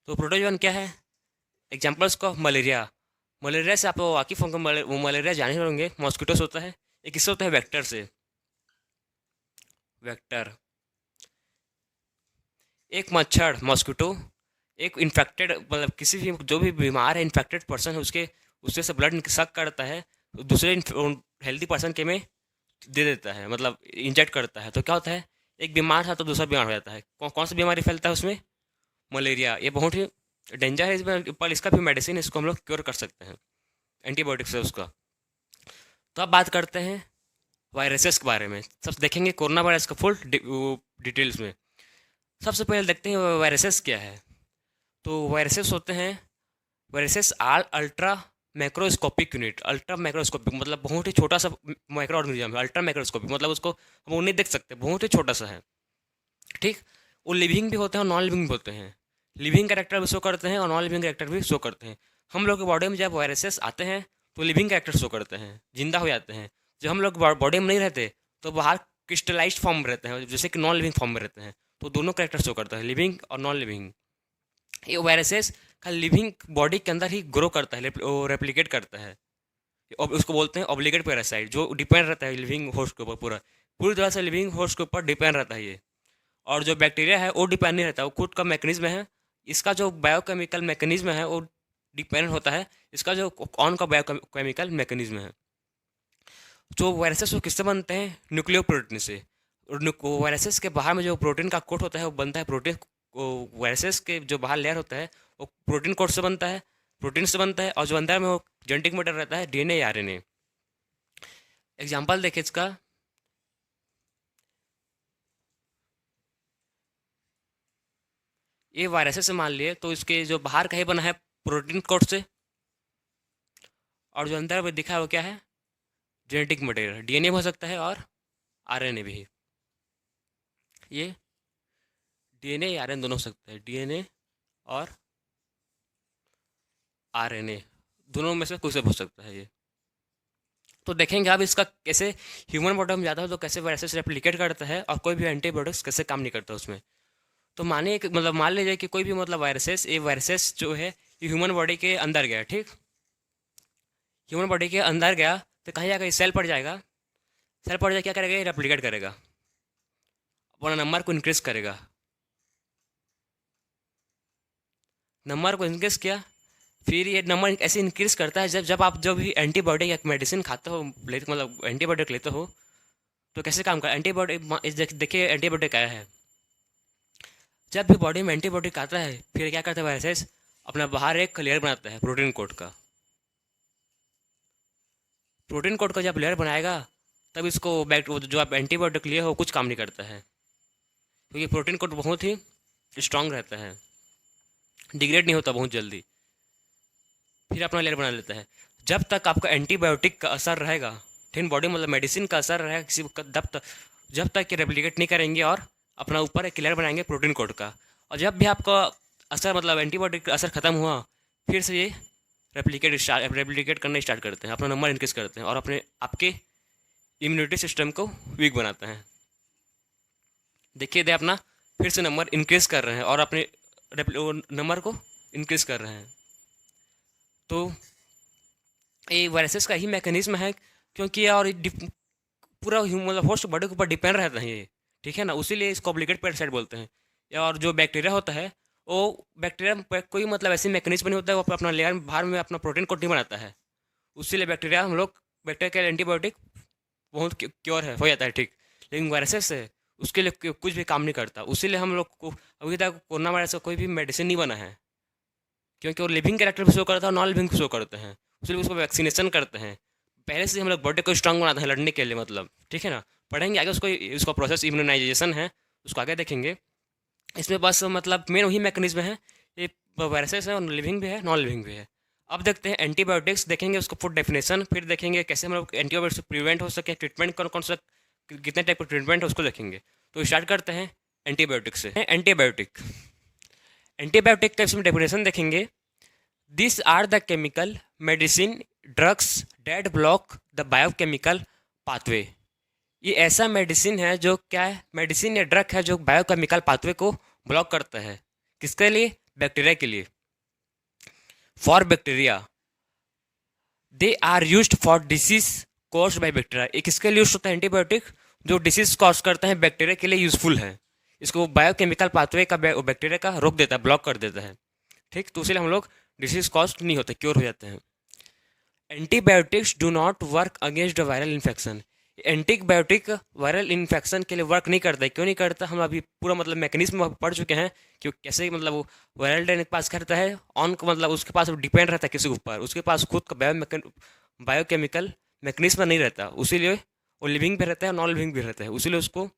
तो प्रोटोजोअन क्या है? एग्जाम्पल्स को मलेरिया। मलेरिया से आप वाकिफ होंगे, वो मलेरिया जाने होंगे, मॉस्किटो से होता है। एक किससे होता है? वेक्टर से। वेक्टर, एक मच्छर मॉस्किटो, एक इन्फेक्टेड मतलब किसी भी जो भी बीमार है, इन्फेक्टेड पर्सन है, उसके उससे से ब्लड सक करता है, तो दूसरे हेल्दी पर्सन के में दे देता है, मतलब इंजेक्ट करता है। तो क्या होता है? एक बीमार था तो दूसरा बीमार हो जाता है। कौन सा बीमारी फैलता है उसमें? मलेरिया। ये बहुत ही डेंजर है इसमें, पर इसका भी मेडिसिन, इसको हम लोग क्योर कर सकते हैं एंटीबायोटिक्स है उसका। तो अब बात करते हैं वायरसेस के बारे में। सब देखेंगे कोरोना वायरस का फुल डिटेल्स में। सबसे पहले देखते हैं वायरसेस क्या है। तो वायरसेस होते हैं, viruses are ultra microscopic unit. Ultra microscopic मतलब बहुत ही छोटा सा माइक्रो ऑर्गेनिज्म है। अल्ट्रा माइक्रोस्कोपिक मतलब उसको हम वो नहीं देख सकते, बहुत ही छोटा सा है। ठीक। वो लिविंग भी होते हैं और नॉन लिविंग भी होते हैं। लिविंग कैरेक्टर भी शो करते हैं और नॉन लिविंग कैरेक्टर भी शो करते हैं। हम लोग के बॉडी में जब वायरसेस आते हैं तो लिविंग कैरेक्टर शो करते हैं, जिंदा हो जाते हैं। जब हम लोग बॉडी में नहीं रहते तो बाहर क्रिस्टलाइज्ड फॉर्म में रहते हैं, जैसे कि नॉन लिविंग फॉर्म में रहते हैं। तो दोनों कैरेक्टर शो करते हैं, लिविंग और नॉन लिविंग। ये वायरसेस का लिविंग बॉडी के अंदर ही ग्रो करता है, रेप्लिकेट करता है। और उसको बोलते हैं ऑब्लिगेट पैरासाइट, जो डिपेंड रहता है लिविंग होस्ट के ऊपर, पूरा पूरी तरह से लिविंग होस्ट के ऊपर डिपेंड रहता है ये। और जो बैक्टीरिया है वो डिपेंड नहीं रहता, वो खुद का मैकेनिज्म है। इसका जो बायोकेमिकल मैकेनिज्म है वो डिपेंड होता है इसका जो कौन का बायोकेमिकल मैकेनिज्म है। जो वायरसेस वो किससे बनते हैं? न्यूक्लियो प्रोटीन से। और वायरसेस के बाहर में जो प्रोटीन का कोट होता है वो बनता है प्रोटीन। वायरसेस के जो बाहर लेयर होता है वो प्रोटीन कोट से बनता है, प्रोटीन से बनता है। और जो अंदर में वो जेनेटिक मैटर रहता है, डीएनए या आरएनए। एग्जाम्पल देखिए इसका। ये वायरसेस से मान लिए तो इसके जो बाहर का ही बना है प्रोटीन कोट से, और जो अंदर में दिखा है वो क्या है? जेनेटिक मटेरियल, डीएनए हो सकता है और आरएनए भी। ये डीएनए या आरएनए दोनों हो सकता है, डीएनए और आरएनए दोनों में से कोई से हो सकता है ये। तो देखेंगे अब इसका कैसे ह्यूमन बॉडी में जाता है तो कैसे वायरसेस रेप्लिकेट करता है और कोई भी एंटीबायोटिक्स कैसे काम नहीं करता उसमें। तो मानिए कि मतलब मान लीजिए कि कोई भी मतलब वायरसेस जो है ये ह्यूमन बॉडी के अंदर गया, ठीक। ह्यूमन बॉडी के अंदर गया तो कहीं जाकर सेल पड़ जाएगा। सेल पड़ जाए क्या करेगा, ये रेप्लिकेट करेगा, अपना नंबर को इंक्रीज करेगा। नंबर को इंक्रीज किया, फिर ये नंबर ऐसे इंक्रीज करता है जब जब आप जो भी एंटीबायोटिक या मेडिसिन खाते हो, मतलब एंटीबायोटिक लेते हो तो कैसे काम कर एंटीबायोटिक। देखिए एंटीबायोटिक आया है, जब भी बॉडी में एंटीबायोटिक आता है फिर क्या करता है वायरसेस, अपना बाहर एक लेयर बनाता है प्रोटीन कोट का। प्रोटीन कोट का जब लेयर बनाएगा तब इसको जो आप एंटीबायोटिक लिए हो कुछ काम नहीं करता है, क्योंकि प्रोटीन कोट बहुत ही स्ट्रांग रहता है, डिग्रेड नहीं होता बहुत जल्दी, फिर अपना लेयर बना लेता है। जब तक आपका एंटीबायोटिक का असर रहेगा, ठीक, बॉडी मतलब मेडिसिन का असर रहेगा जब तक ये रेप्लिकेट नहीं करेंगे और अपना ऊपर एक लेयर बनाएंगे प्रोटीन कोट का। और जब भी आपका असर मतलब एंटीबायोटिक का असर खत्म हुआ फिर से ये रेप्लिकेट करना स्टार्ट करते हैं, अपना नंबर इंक्रीज करते हैं और अपने आपके इम्यूनिटी सिस्टम को वीक बनाते हैं। देखिए दे अपना फिर से नंबर इंक्रीज कर रहे हैं और अपने नंबर को इंक्रीज कर रहे हैं। तो ये वायरसेस का ही मैकेनिज्म है, क्योंकि और पूरा मतलब होस्ट बॉडी के ऊपर डिपेंड रहता है ये, ठीक है ना, उसीलिए इसको ऑब्लिगेट पैरासाइट बोलते हैं। और जो बैक्टीरिया होता है वो बैक्टीरिया कोई मतलब ऐसी मैकेनिज्म नहीं होता है, वो अपना लेयर बाहर में अपना प्रोटीन कोट नहीं बनाता है, उसीलिए बैक्टीरिया के एंटीबायोटिक बहुत क्योर है हो जाता है, ठीक। लेकिन वायरसेस है उसके लिए कुछ भी काम नहीं करता, उसीलिए हम लोग को अभी तक कोरोना वायरस का कोई भी मेडिसिन नहीं बना है, क्योंकि वो लिविंग कैरेक्टर भी शो करता है और नॉन लिविंग भी शो करते हैं, इसलिए उसको वैक्सीनेशन करते हैं। पहले से हम लोग बॉडी को स्ट्रांग बनाते हैं लड़ने के लिए, मतलब ठीक है ना। पढ़ेंगे आगे उसको प्रोसेस इम्यूनाइजेशन है, उसको आगे देखेंगे। इसमें बस मतलब मेन वही मैकेनिज्म है, ये वायरसेस है और लिविंग भी है नॉन लिविंग भी है। अब देखते हैं एंटीबायोटिक्स, देखेंगे उसको फुल डेफिनेशन, फिर देखेंगे कैसे हम लोग एंटीबायोटिक्स से प्रिवेंट हो सके, ट्रीटमेंट कौन कौन सा कितने टाइप का ट्रीटमेंट है उसको देखेंगे। तो स्टार्ट करते हैं एंटीबायोटिक से। एंटीबायोटिक का इसमें डेफिनेशन देखेंगे। This are the chemical medicine drugs that block the biochemical pathway. ये ऐसा मेडिसिन है जो क्या है, मेडिसिन या ड्रग है जो बायोकेमिकल पाथवे को ब्लॉक करता है। किसके लिए, बैक्टीरिया के लिए। For bacteria they are used for disease caused by bacteria. ये किसके लिए यूज होता है एंटीबायोटिक, जो डिसीज कॉज करते हैं बैक्टीरिया के लिए यूजफुल है। इसको बायोकेमिकल पाथवे का बैक्टीरिया का रोक देता है, ब्लॉक कर देता है, ठीक। तो इसलिए हम लोग डिसीज कॉज नहीं होते, क्योर हो जाते हैं। Antibiotics do not work against the viral infection. Antibiotic viral infection के लिए वर्क नहीं करता है। क्यों नहीं करता, हम अभी पूरा मतलब मैकेनिज्म पढ़ चुके हैं कि कैसे मतलब वो वायरल के पास करता है ऑन को, मतलब उसके पास डिपेंड रहता है किसी के ऊपर, उसके पास खुद का बायोकेमिकल मैकेनिज्म नहीं रहता, उसीलिए वो लिविंग भी रहता है नॉन लिविंग भी रहता है, उसीलिए उसको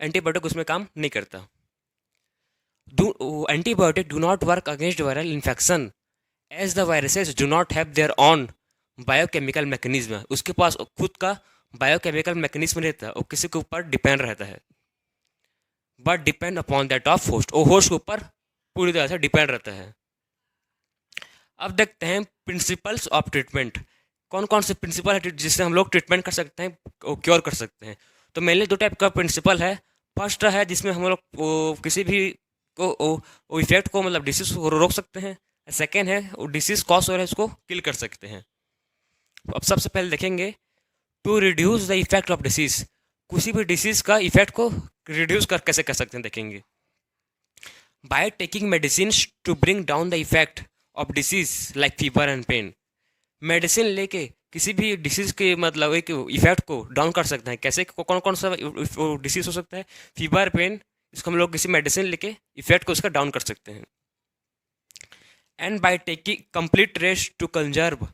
एंटीबायोटिक उसमें काम नहीं करता। Antibiotic do not work against viral infection as the viruses do not have their own biochemical mechanism. उसके पास खुद का बायोकेमिकल मैकेनिज्म रहता है, वो किसी के ऊपर डिपेंड रहता है, but depend upon that of host, वो होस्ट के ऊपर पूरी तरह से डिपेंड रहता है। अब देखते हैं प्रिंसिपल्स ऑफ ट्रीटमेंट। कौन कौन से प्रिंसिपल है जिससे हम लोग ट्रीटमेंट कर सकते हैं, क्योर कर सकते हैं। तो मेनली दो टाइप का प्रिंसिपल है। फर्स्ट है जिसमें हम लोग किसी भी को इफेक्ट को मतलब डिसीज को रोक सकते हैं। सेकेंड है वो डिसीज कॉज हो रहा है उसको किल कर सकते हैं। अब सबसे पहले देखेंगे to reduce the effect of disease. किसी भी डिसीज का इफेक्ट को रिड्यूस कैसे कर सकते हैं देखेंगे। By taking medicine to bring down the effect of disease like fever and pain. Medicine लेके किसी भी डिसीज के मतलब एक इफेक्ट को डाउन कर सकते हैं। कैसे, कौन कौन सा डिसीज हो सकता है, फीवर पेन, इसको हम लोग किसी मेडिसिन लेके इफेक्ट को उसका डाउन कर सकते हैं। And by taking complete rest to conserve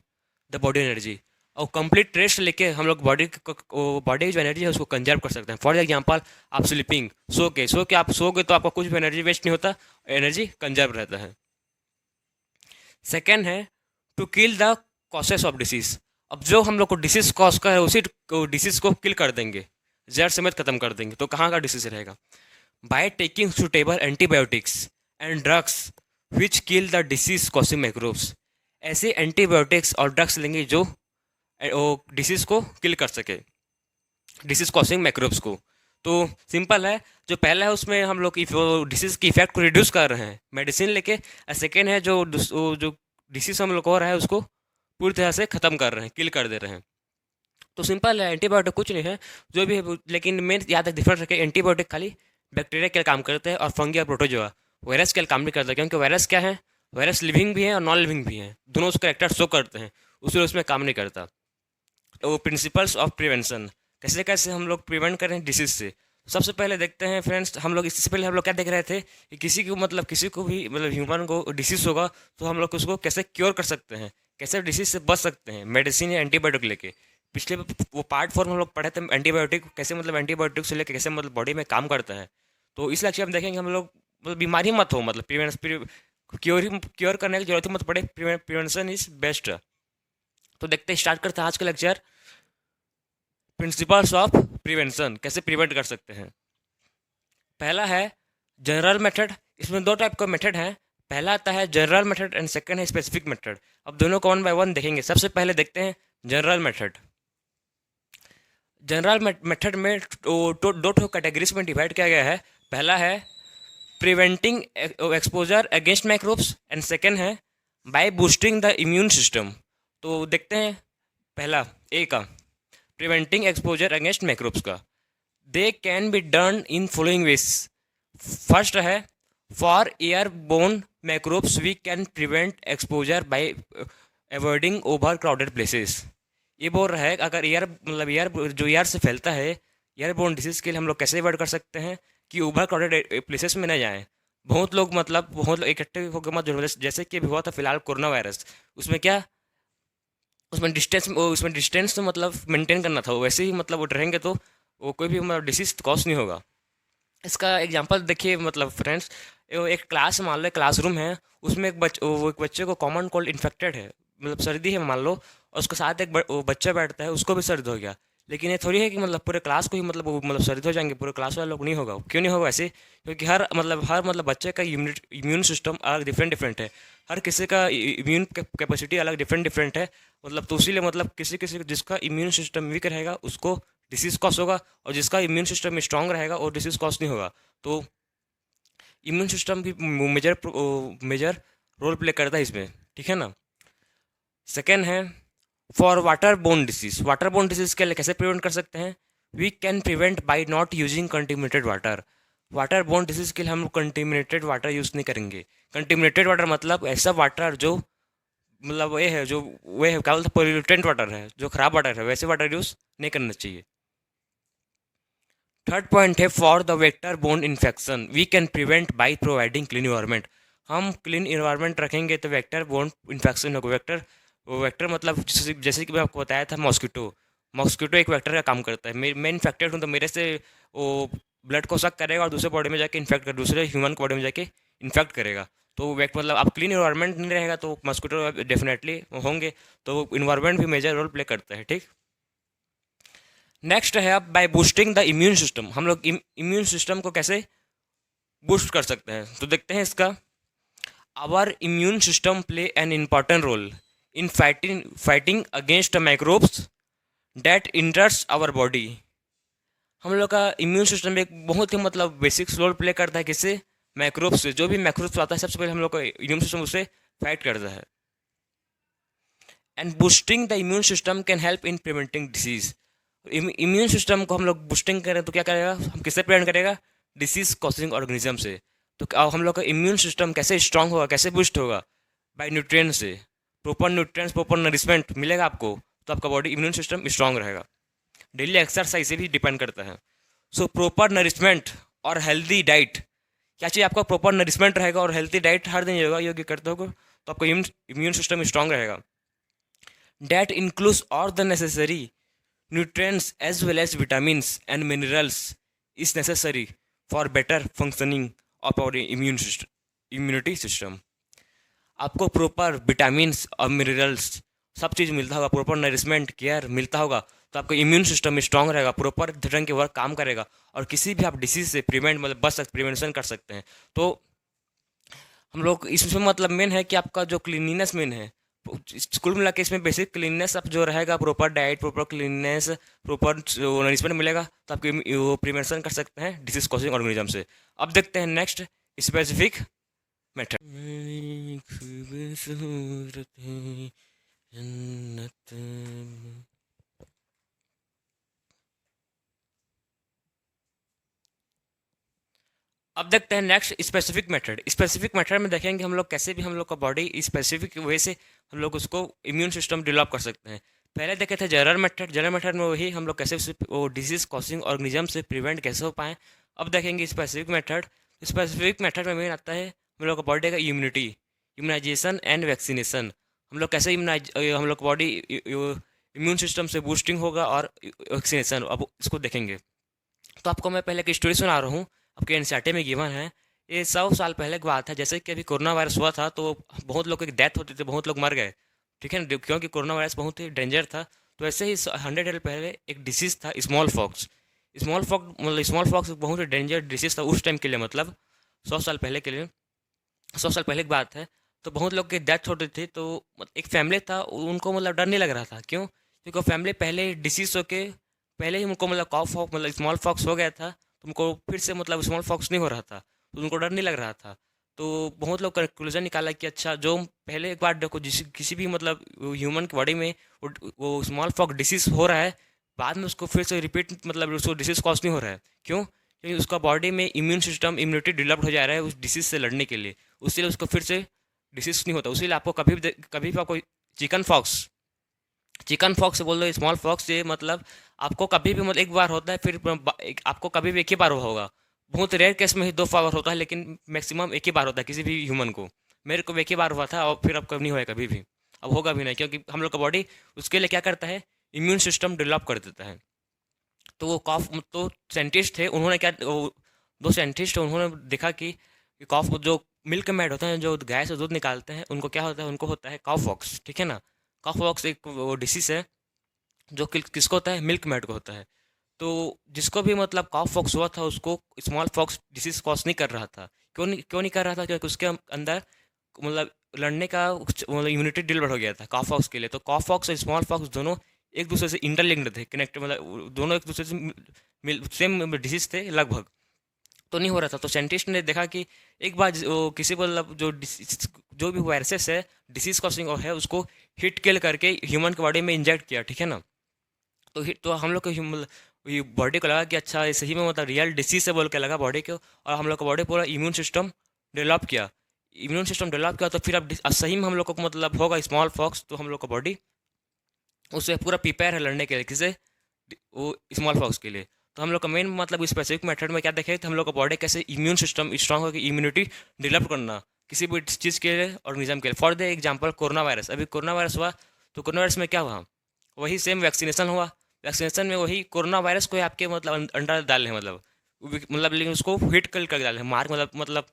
the body energy. और कंप्लीट रेस्ट लेके हम लोग बॉडी की जो एनर्जी है उसको कंजर्व कर सकते हैं। फॉर एग्जांपल आप स्लीपिंग, सो के आप सोगे तो आपका कुछ भी एनर्जी वेस्ट नहीं होता, एनर्जी कंजर्व रहता है। सेकेंड है to kill the causes of disease. अब जो हम लोग को डिसीज कॉज का है उसी डिसीज को किल कर देंगे, जड़ समेत खत्म कर देंगे। तो कहाँ का डिसीज रहेगा, by taking suitable antibiotics and drugs which kill the disease causing microbes. ऐसे एंटीबायोटिक्स और ड्रग्स लेंगे जो वो डिसीज़ को किल कर सके, डिसीज़ कॉजिंग माइक्रोब्स को। तो सिंपल है, जो पहला है उसमें हम लोग वो डिसीज़ की इफेक्ट को रिड्यूस कर रहे हैं मेडिसिन लेके, और सेकेंड है जो डिसीज़ हम लोग हो रहा है उसको पूरी तरह से ख़त्म कर रहे हैं, किल कर दे रहे हैं। तो सिंपल है, एंटीबायोटिक कुछ नहीं है, जो भी है लेकिन मेन याद है डिफरेंस रखे, एंटीबायोटिक खाली बैक्टीरिया के लिए काम करते हैं और फंगी और प्रोटोजोआ, वायरस के लिए काम नहीं करता, क्योंकि वायरस क्या है, वायरस लिविंग भी है और नॉन लिविंग भी है, दोनों उसके कैरेक्टर शो करते हैं, उसलिए उसमें काम नहीं करता। तो प्रिंसिपल्स ऑफ प्रिवेंशन, कैसे कैसे हम लोग प्रिवेंट करें डिसीज से। सबसे पहले देखते हैं फ्रेंड्स, हम लोग इससे पहले हम लोग क्या देख रहे थे कि किसी को भी मतलब ह्यूमन को डिसीज होगा तो हम लोग उसको कैसे क्योर कर सकते हैं, कैसे डिसीज से बच सकते हैं मेडिसिन या एंटीबायोटिक लेके। पिछले वो पार्ट 4 में हम लोग पढ़े थे एंटीबायोटिक कैसे, मतलब एंटीबायोटिक से लेके कैसे मतलब बॉडी में काम करता है। तो इस लेक्चर में देखेंगे हम लोग मतलब बीमारी मत हो, मतलब क्योर करने की जरूरत ही मत पड़े, प्रिवेंशन इज बेस्ट। तो देखते हैं, स्टार्ट करते हैं आज का लेक्चर, प्रिंसिपल्स ऑफ प्रिवेंशन, कैसे प्रिवेंट कर सकते हैं। पहला है जनरल मेथड, इसमें दो टाइप का मेथड है, पहला आता है जनरल मेथड एंड सेकंड है स्पेसिफिक मेथड। अब दोनों को वन बाय वन देखेंगे। सबसे पहले देखते हैं जनरल मेथड। जनरल मेथड में दो ठो कैटेगरीज में डिवाइड किया गया है। पहला है preventing exposure against microbes and second है by boosting the immune system. तो देखते हैं पहला ए का, प्रिवेंटिंग एक्सपोजर अगेंस्ट माइक्रोब्स का। They can be done in following ways. First है for air borne microbes we can prevent exposure by avoiding over crowded places. ये बोल रहा है अगर एयर मतलब एयर जो एयर से फैलता है, एयर बोर्न डिसीज के लिए हम लोग कैसे अवॉइड कर सकते हैं कि ओवर क्राउडेड प्लेसेस में न जाएं। बहुत लोग इकट्ठे होकर मत जुड़ो, जैसे कि अभी हुआ था फिलहाल कोरोना वायरस, उसमें क्या, उसमें डिस्टेंस तो मतलब मेंटेन करना था, वैसे ही मतलब वो रहेंगे तो वो कोई भी मतलब डिसीज कॉज नहीं होगा। इसका एग्जांपल देखिए, मतलब फ्रेंड्स, एक क्लास मान लो, एक क्लासरूम है, उसमें एक बच्चे को कॉमन कोल्ड इन्फेक्टेड है, मतलब सर्दी है मान लो, और उसके साथ वो बच्चा बैठता है, उसको भी सर्दी हो गया। लेकिन ये थोड़ी है कि मतलब पूरे क्लास को ही मतलब सर्दी हो जाएंगे, पूरे क्लास वाले लोग नहीं होगा। क्यों नहीं होगा ऐसे? क्योंकि हर बच्चे का इम्यून सिस्टम अलग डिफरेंट डिफरेंट है, हर किसी का इम्यून कैपेसिटी अलग डिफरेंट डिफरेंट है। मतलब तो इसीलिए मतलब किसी किसी जिसका इम्यून सिस्टम वीक रहेगा उसको डिसीज कॉज होगा, और जिसका इम्यून सिस्टम स्ट्रांग रहेगा और डिसीज कॉज नहीं होगा। तो इम्यून सिस्टम भी मेजर रोल प्ले करता है इसमें, ठीक है ना। सेकेंड है for water borne disease. Water borne disease के लिए कैसे प्रिवेंट कर सकते हैं? We can prevent by not using contaminated water. Water borne disease के लिए हम कंटिमिनेटेड वाटर यूज़ नहीं करेंगे। कंटिमिनेटेड वाटर मतलब ऐसा वाटर जो मतलब वो है क्या बोलते हैं, पोल्यूटेंट वाटर है, जो खराब वाटर है, वैसे वाटर यूज़ नहीं करना चाहिए। थर्ड पॉइंट है for the vector borne infection we can prevent by providing clean environment. हम क्लीन इन्वायरमेंट रखेंगे तो वेक्टर बोर्न इन्फेक्शन होगा। वेक्टर मतलब जैसे कि मैं आपको बताया था, मॉस्किटो। मॉस्किटो एक वेक्टर का काम करता है। मैं इन्फेक्टेड हूँ तो मेरे से वो ब्लड को सक करेगा और दूसरे बॉडी में जाके इन्फेक्ट कर, दूसरे ह्यूमन बॉडी में जाके इन्फेक्ट करेगा। तो मतलब अब क्लीन इन्वायरमेंट नहीं रहेगा तो मॉस्किटो डेफिनेटली होंगे, तो इन्वायरमेंट भी मेजर रोल प्ले करता है, ठीक। नेक्स्ट है अब by boosting the immune system. हम लोग इम्यून सिस्टम को कैसे बूस्ट कर सकते हैं, तो देखते हैं इसका। Our immune system play an important role in fighting against microbes that enters our body. हम लोग का इम्यून सिस्टम एक बहुत ही मतलब बेसिक रोल प्ले करता है, किससे? माइक्रोब्स से। जो भी माइक्रोब्स आता है सबसे पहले हम लोग का इम्यून सिस्टम उससे फाइट करता है। And boosting the immune system can help in preventing disease. Immune system को हम लोग बूस्टिंग करें तो क्या करेगा, हम किससे प्रिवेंट करेगा? डिसीज कॉजिंग ऑर्गेनिज्म से। तो हम लोग का इम्यून सिस्टम कैसे स्ट्रांग होगा, कैसे बूस्ट होगा? बाय न्यूट्रिएंट्स से। प्रॉपर न्यूट्रिएंट्स, प्रॉपर नरिशमेंट मिलेगा आपको तो आपका बॉडी इम्यून सिस्टम स्ट्रांग रहेगा। डेली एक्सरसाइज से भी डिपेंड करता है। सो प्रॉपर नरिशमेंट और हेल्दी डाइट, क्या चाहिए आपका? प्रॉपर नरिशमेंट रहेगा और हेल्दी डाइट हर दिन योगा करते हो तो आपका इम्यून सिस्टम स्ट्रांग रहेगा। That includes all the necessary nutrients as well as vitamins and minerals is necessary for better functioning of our immunity system। आपको प्रॉपर विटामिन्स और मिनरल्स सब चीज़ मिलता होगा, प्रॉपर नरिशमेंट केयर मिलता होगा तो आपका इम्यून सिस्टम स्ट्रांग रहेगा, प्रॉपर ढंग के वर्क काम करेगा और किसी भी आप डिसीज से प्रिवेंशन कर सकते हैं। तो हम लोग इसमें मतलब मेन है कि आपका जो क्लीनिनेस मेन है, कुल मिला के इसमें बेसिक क्लीननेस अब जो रहेगा, proper diet, proper cleanness, proper nourishment मिलेगा, तो आपकी वो प्रिवेंशन कर सकते हैं डिसीज कॉजिंग ऑर्गेनिज्म से। अब देखते हैं नेक्स्ट स्पेसिफिक मेथड। अब देखते हैं next specific method. Specific method में देखेंगे हम लोग कैसे भी हम लोग का बॉडी स्पेसिफिक वे से हम लोग उसको इम्यून सिस्टम डेवलप कर सकते हैं। पहले देखे थे जनरल मेथड, जनरल मेथड में वही हम लोग कैसे वो डिजीज कॉजिंग ऑर्गेनिज्म से प्रिवेंट कैसे हो पाएँ। अब देखेंगे स्पेसिफिक मेथड। स्पेसिफिक मेथड में मेन आता है हम लोग का बॉडी का इम्यूनिटी, इम्यूनाइजेशन एंड वैक्सीनेशन। हम लोग कैसे हम लोग बॉडी इम्यून सिस्टम से बूस्टिंग होगा और वैक्सीनेशन, अब इसको देखेंगे। तो आपको मैं पहले एक स्टोरी सुना रहा हूँ, आपके एनसीईआरटी में गिवन है। ये 100 साल पहले की बात है, जैसे कि अभी कोरोना वायरस हुआ था तो बहुत लोग की डेथ होती थी, बहुत लोग मर गए, ठीक है ना, क्योंकि कोरोना वायरस बहुत ही डेंजर था। तो ऐसे ही 100 ईयर पहले एक डिसीज़ था स्मॉल फॉक्स। स्मॉल फॉक्स बहुत ही डेंजर डिसीज़ था उस टाइम के लिए, मतलब 100 साल पहले के लिए, 100 साल पहले की बात है। तो बहुत लोग की डेथ होती थी, तो एक फैमिली था, उनको मतलब डर नहीं लग रहा था। क्यों? क्योंकि फैमिली पहले ही डिसीज़ होके पहले ही उनको मतलब कॉफ मतलब स्मॉल फॉक्स हो गया था, तो उनको फिर से मतलब स्मॉल फॉक्स नहीं हो रहा था, तो उनको डर नहीं लग रहा था। तो बहुत लोग कंक्लूजन निकाला कि अच्छा, जो पहले एक बार देखो किसी भी मतलब ह्यूमन की बॉडी में वो स्मॉल फॉक्स डिसीज़ हो रहा है, बाद में उसको फिर से रिपीट मतलब उसको डिसीज़ कॉज नहीं हो रहा है। क्यों? क्योंकि उसका बॉडी में इम्यून सिस्टम इम्यूनिटी डेवलप्ड हो जा रहा है उस डिसीज़ से लड़ने के लिए, उसके उसको फिर से डिसीज़ नहीं होता। उसीलिए आपको कभी भी आपको चिकन फॉक्स बोल दो, स्मॉल फॉक्स, ये मतलब आपको कभी भी मतलब एक बार होता है, फिर आपको कभी भी एक ही बार हुआ होगा। बहुत रेयर केस में ही 2 बार होता है, लेकिन मैक्सिमम एक ही बार होता है किसी भी ह्यूमन को। मेरे को भी एक ही बार हुआ था और फिर अब कभी नहीं हुआ कभी भी, अब होगा भी नहीं, क्योंकि हम लोग का बॉडी उसके लिए क्या करता है, इम्यून सिस्टम डेवलप कर देता है। तो वो कॉफ तो साइंटिस्ट थे, उन्होंने क्या वो 2 साइंटिस्ट उन्होंने देखा कि कॉफ जो मिल्क मैड होते हैं, जो गाय से दूध निकालते हैं, उनको क्या होता है, उनको होता है कॉफ वॉक्स, ठीक है ना। कॉफ वॉक्स एक वो डिसीज है जो किसको होता है, मिल्क मैड को होता है। तो जिसको भी मतलब कॉफ वॉक्स हुआ था उसको स्मॉल फॉक्स डिसीज कॉज नहीं कर रहा था। क्यों नहीं कर रहा था? क्योंकि उसके अंदर मतलब लड़ने का मतलब इम्यूनिटी डेवलप हो गया था कॉफ वॉक्स के लिए। तो कॉफ वॉक्स और स्मॉल फॉक्स दोनों एक दूसरे से इंटरलिंक्ड थे, कनेक्ट मतलब दोनों एक दूसरे से सेम डिसीज थे लगभग, तो नहीं हो रहा था। तो साइंटिस्ट ने देखा कि एक बार वो किसी मतलब जो भी वायरसेस है डिसीज कॉजिंग है, उसको हिट किल करके ह्यूमन के बॉडी में इंजेक्ट किया, ठीक है ना। तो हम लोग को ये बॉडी को लगा कि अच्छा, ये सही में मतलब रियल डिसीज है बोल के लगा बॉडी को, और हम लोग का बॉडी पूरा इम्यून सिस्टम डेवलप किया। इम्यून सिस्टम डेवलप किया तो फिर अब सही में हम लोग को मतलब होगा स्मॉल फॉक्स, तो हम लोग का बॉडी उससे पूरा प्रिपेयर है लड़ने के लिए, किसे, वो स्मॉल फॉक्स के लिए। तो हम लोग का मेन मतलब स्पेसिफिक मेथड में क्या देखे तो हम लोग का बॉडी कैसे इम्यून सिस्टम स्ट्रांग होकर इम्यूनिटी डेवलप करना किसी भी चीज़ के लिए, ऑर्गेनिज्म के लिए। For the example corona virus, अभी कोरोना वायरस हुआ, तो कोरोना वायरस में क्या हुआ, वही सेम वैक्सीनेशन हुआ। वैक्सीनेशन में वही कोरोना वायरस को ही आपके मतलब अंडर डाले हैं, मतलब लेकिन उसको हिट कर डाले हैं, मार मतलब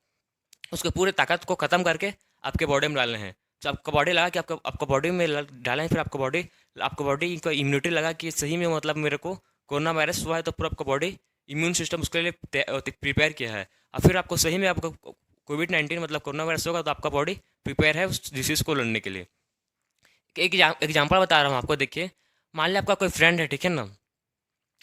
उसके पूरे ताकत को ख़त्म करके आपके बॉडी में डालने हैं। जब आपका बॉडी लगा कि आपका आपका बॉडी में डालें, फिर आपका बॉडी का इम्यूनिटी लगा कि सही में मतलब मेरे को कोरोना वायरस हुआ है, तो पूरा आपका बॉडी इम्यून सिस्टम उसके लिए प्रिपेयर किया है। और फिर आपको सही में आपको कोविड-19 मतलब कोरोना वायरस होगा, तो आपका बॉडी प्रिपेयर है उस डिसीज़ को लड़ने के लिए। एक एग्जाम्पल बता रहा हूँ आपको, देखिए, मान लिया आपका कोई फ्रेंड है, ठीक है ना,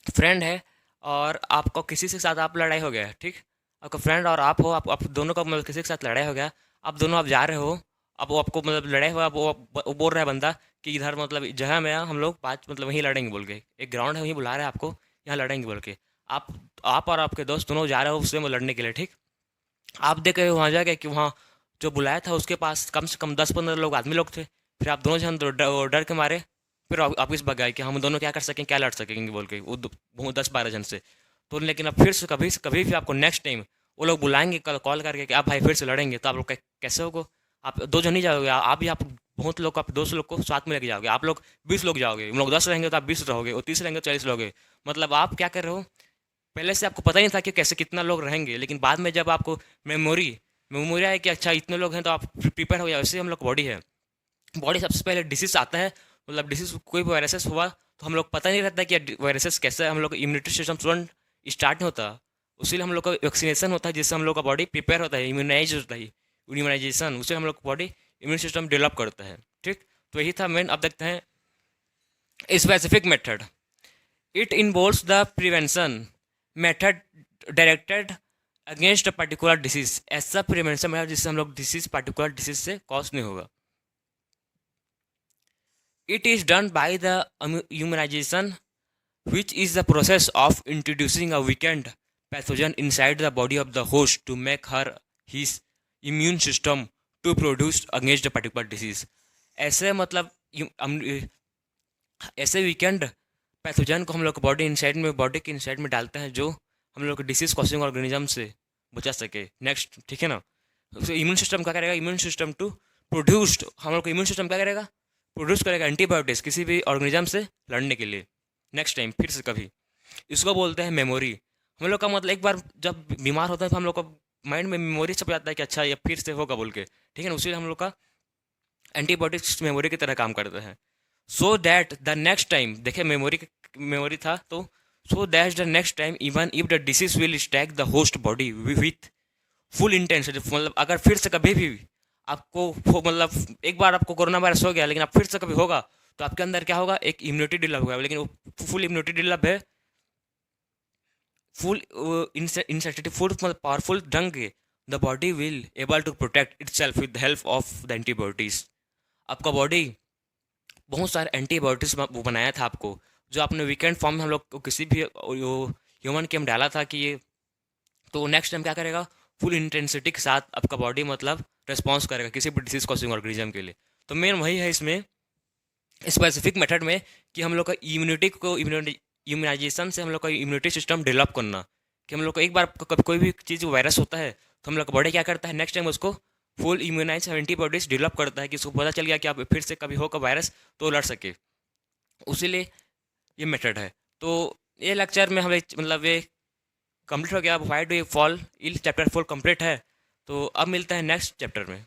फ्रेंड है, और आपको किसी के साथ आप लड़ाई हो गया, ठीक, आपका फ्रेंड और आप हो, आप दोनों का मतलब किसी के साथ लड़ाई हो गया, आप दोनों आप जा रहे हो, अब वो आपको मतलब लड़ाई हुआ, अब वो बोल रहा है बंदा कि इधर मतलब जगह में हम लोग 5 मतलब वहीं लड़ेंगे बोल के, एक ग्राउंड है वहीं बुला रहा है आपको, यहाँ लड़ेंगे बोल के। आप आप और आपके दोस्त दोनों जा रहे हो उससे लड़ने के लिए, ठीक। आप देख रहे हो वहाँ जाके कि वहाँ जो बुलाया था उसके पास कम से कम 10-15 लोग आदमी लोग थे। फिर आप दोनों जन डर के मारे फिर आप इस भगाए कि हम दोनों क्या कर सकें, क्या लड़ सकेंगे बोल के, वो 10-12 जन से। तो लेकिन अब फिर से कभी भी आपको नेक्स्ट टाइम वो लोग बुलाएंगे कल कॉल करके कि आप भाई फिर से लड़ेंगे, तो आप लोग कैसे होगा? आप 2 जन ही जाओगे, आप भी आप बहुत लोग, आप 200 लोग को साथ में लेके जाओगे, आप लोग 20 लोग जाओगे, हम लोग 10 रहेंगे तो आप 20 रहोगे, और 30 रहेंगे तो 40 रहोगे। मतलब आप क्या कर रहे हो, पहले से आपको पता ही नहीं था कि कैसे कितना लोग रहेंगे, लेकिन बाद में जब आपको मेमोरी मेमोरी है कि अच्छा इतने लोग हैं, तो आप प्रिपेयर हो जाए। वैसे हम लोग बॉडी है, बॉडी सबसे पहले डिसीज आता है, मतलब डिसीज कोई भी वायरसेस हुआ तो हम लोग पता नहीं रहता कि वायरसेस कैसे है, हम लोग इम्यूनिटी सिस्टम तुरंत स्टार्ट नहीं होता। उसीलिए हम लोग का वैक्सीनेशन होता है, जिससे हम लोग का बॉडी प्रिपेयर होता है, इम्यूनाइज होता है, इम्यूनाइजेशन, उससे हम लोग का बॉडी इम्यून सिस्टम डेवलप करता है, ठीक। तो यही था मेन। अब देखते हैं specific method. It involves the prevention method directed against a particular disease. ऐसा प्रिवेंशन मेथड जिससे हम लोग डिसीज पर्टिकुलर डिसीज से कॉज नहीं होगा। It is done by the immunization, which is the process of introducing a weakened pathogen inside the body of the host to make her his immune system to produce against a particular disease। ऐसे मतलब ऐसे weekend pathogen को हम लोग body के inside में डालते हैं जो हम लोग डिसीज कॉजिंग ऑर्गेनिज्म से बचा सके। नेक्स्ट, ठीक है ना। तो इम्यून सिस्टम क्या करेगा? इम्यून सिस्टम टू प्रोड्यूस्ड, हम लोग को इम्यून सिस्टम क्या करेगा? प्रोड्यूस करेगा एंटीबायोटिक्स किसी भी ऑर्गेनिज्म से लड़ने के लिए। नेक्स्ट टाइम फिर से कभी, इसको बोलते हैं मेमोरी। हम लोग का मतलब एक बार जब बीमार होता है तो हम लोग का माइंड में मेमोरी छप जाता है कि अच्छा ये फिर से होगा बोल के, ठीक है ना। उसी हम लोग का एंटीबायोटिक्स मेमोरी की तरह काम करते हैं। So that the next time, देखिए मेमोरी था तो so that the next time even if the disease will stack the host body with full intensity, मतलब अगर फिर से कभी भी आपको मतलब एक बार आपको कोरोना वायरस हो गया लेकिन आप फिर से कभी होगा तो आपके अंदर क्या होगा? एक इम्यूनिटी डेवलप होगा, लेकिन वो फुल इम्यूनिटी डेवलप है, फुल इंसेटिव फुल मतलब पावरफुल ढंग के the body will able to protect itself with the help of the antibiotics. आपका बॉडी बहुत सारे एंटीबायोटिक्स वो बनाया था आपको, जो आपने वीकेंड फॉर्म में हम लोग को किसी भी ह्यूमन के में डाला था कि ये, तो नेक्स्ट टाइम क्या करेगा? फुल इंटेंसिटी के साथ आपका बॉडी मतलब रिस्पॉन्स करेगा किसी भी डिसीज कॉजिंग ऑर्गेनिज्म के लिए। तो मेन वही है इसमें स्पेसिफिक मेथड में कि हम लोग का इम्यूनाइजेशन से हम लोग का इम्यूनिटी सिस्टम डेवलप करना, कि हम लोग को एक बार कभी कोई भी चीज़ वायरस होता है तो हम लोग का बॉडी क्या करता है? नेक्स्ट टाइम उसको फुल इम्यूनाइज एंटीबॉडीज डेवलप करता है कि उसको पता चल गया कि आप फिर से कभी होगा वायरस तो लड़ सके, उसीलिए ये मेथड है। तो ये लेक्चर में हमें मतलब ये कंप्लीट हो गया। Why do you fall ill chapter 4 complete है। तो अब मिलता है नेक्स्ट चैप्टर में।